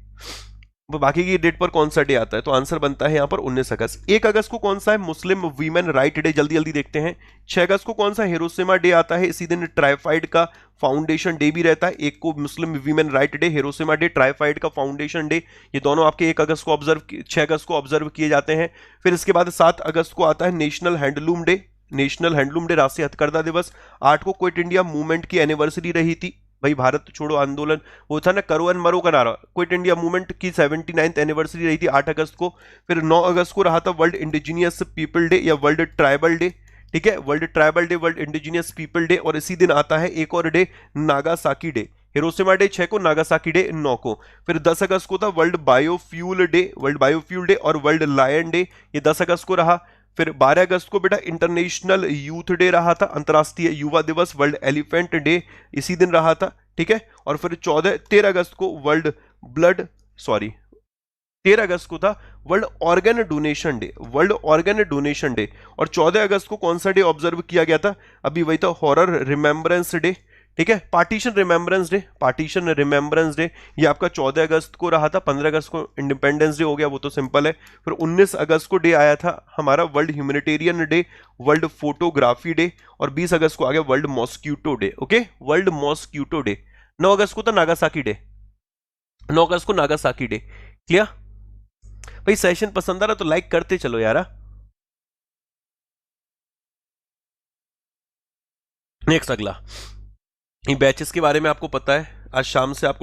बाकी की डेट पर कौन सा डे आता है? तो आंसर बनता है यहां पर 19 अगस्त। 1 अगस्त को कौन सा है? मुस्लिम वीमेन राइट डे, जल्दी जल्दी देखते हैं। 6 अगस्त को कौन सा? हिरोशिमा डे आता है। इसी दिन ट्राइफाइड का फाउंडेशन डे भी रहता है। एक को Muslim women right day, Hiroshima day, TRIFED का फाउंडेशन डे, ये दोनों आपके 1 अगस्त को ऑब्जर्व, 6 अगस्त को ऑब्जर्व किए जाते हैं। फिर इसके बाद 7 अगस्त को आता है national handloom day, national handloom day, राष्ट्रीय हथकरघा दिवस। 8 को क्विट इंडिया मूवमेंट की एनिवर्सरी रही थी, भाई भारत छोड़ो आंदोलन, वो था ना करो एंड मरो का नारा, क्विट इंडिया मूवमेंट की 79th एनिवर्सरी रही थी 8 अगस्त को। फिर 9 अगस्त को रहा था वर्ल्ड इंडिजिनियस पीपल डे या वर्ल्ड ट्राइबल डे, ठीक है, world tribal day, world indigenous people day. और इसी दिन आता है एक और day, Nagasaki day. Hiroshima day 6 को, नागासाकी डे 9 को। फिर 10 अगस्त को था world biofuel day, world biofuel day और वर्ल्ड लायन डे, ये 10 अगस्त को रहा। फिर 12 अगस्त को बेटा इंटरनेशनल यूथ डे रहा था, अंतर्राष्ट्रीय युवा दिवस, वर्ल्ड एलिफेंट डे इसी दिन रहा था, ठीक है। और फिर 13 अगस्त को वर्ल्ड ब्लड, सॉरी 13 अगस्त को था world organ donation day, world organ donation day. और 14 अगस्त को कौन सा डे ऑब्जर्व किया गया था? अभी वही था, हॉरर रिमेम्बरेंस डे, ठीक है, partition remembrance day, partition remembrance day, ये आपका 14 अगस्त को रहा था। 15 अगस्त को इंडिपेंडेंस डे हो गया, वो तो सिंपल है। फिर 19 अगस्त को डे आया था हमारा world humanitarian day, world photography day, और 20 अगस्त को आ गया world mosquito day. Okay, world mosquito day. 9 अगस्त को था नागासाकी डे, 9 अगस्त को नागासाकी डे। क्लियर भाई? सेशन पसंद आ रहा तो लाइक करते चलो यार। नेक्स्ट अगला, बैचेस के बारे में आपको पता है, आज शाम से आपको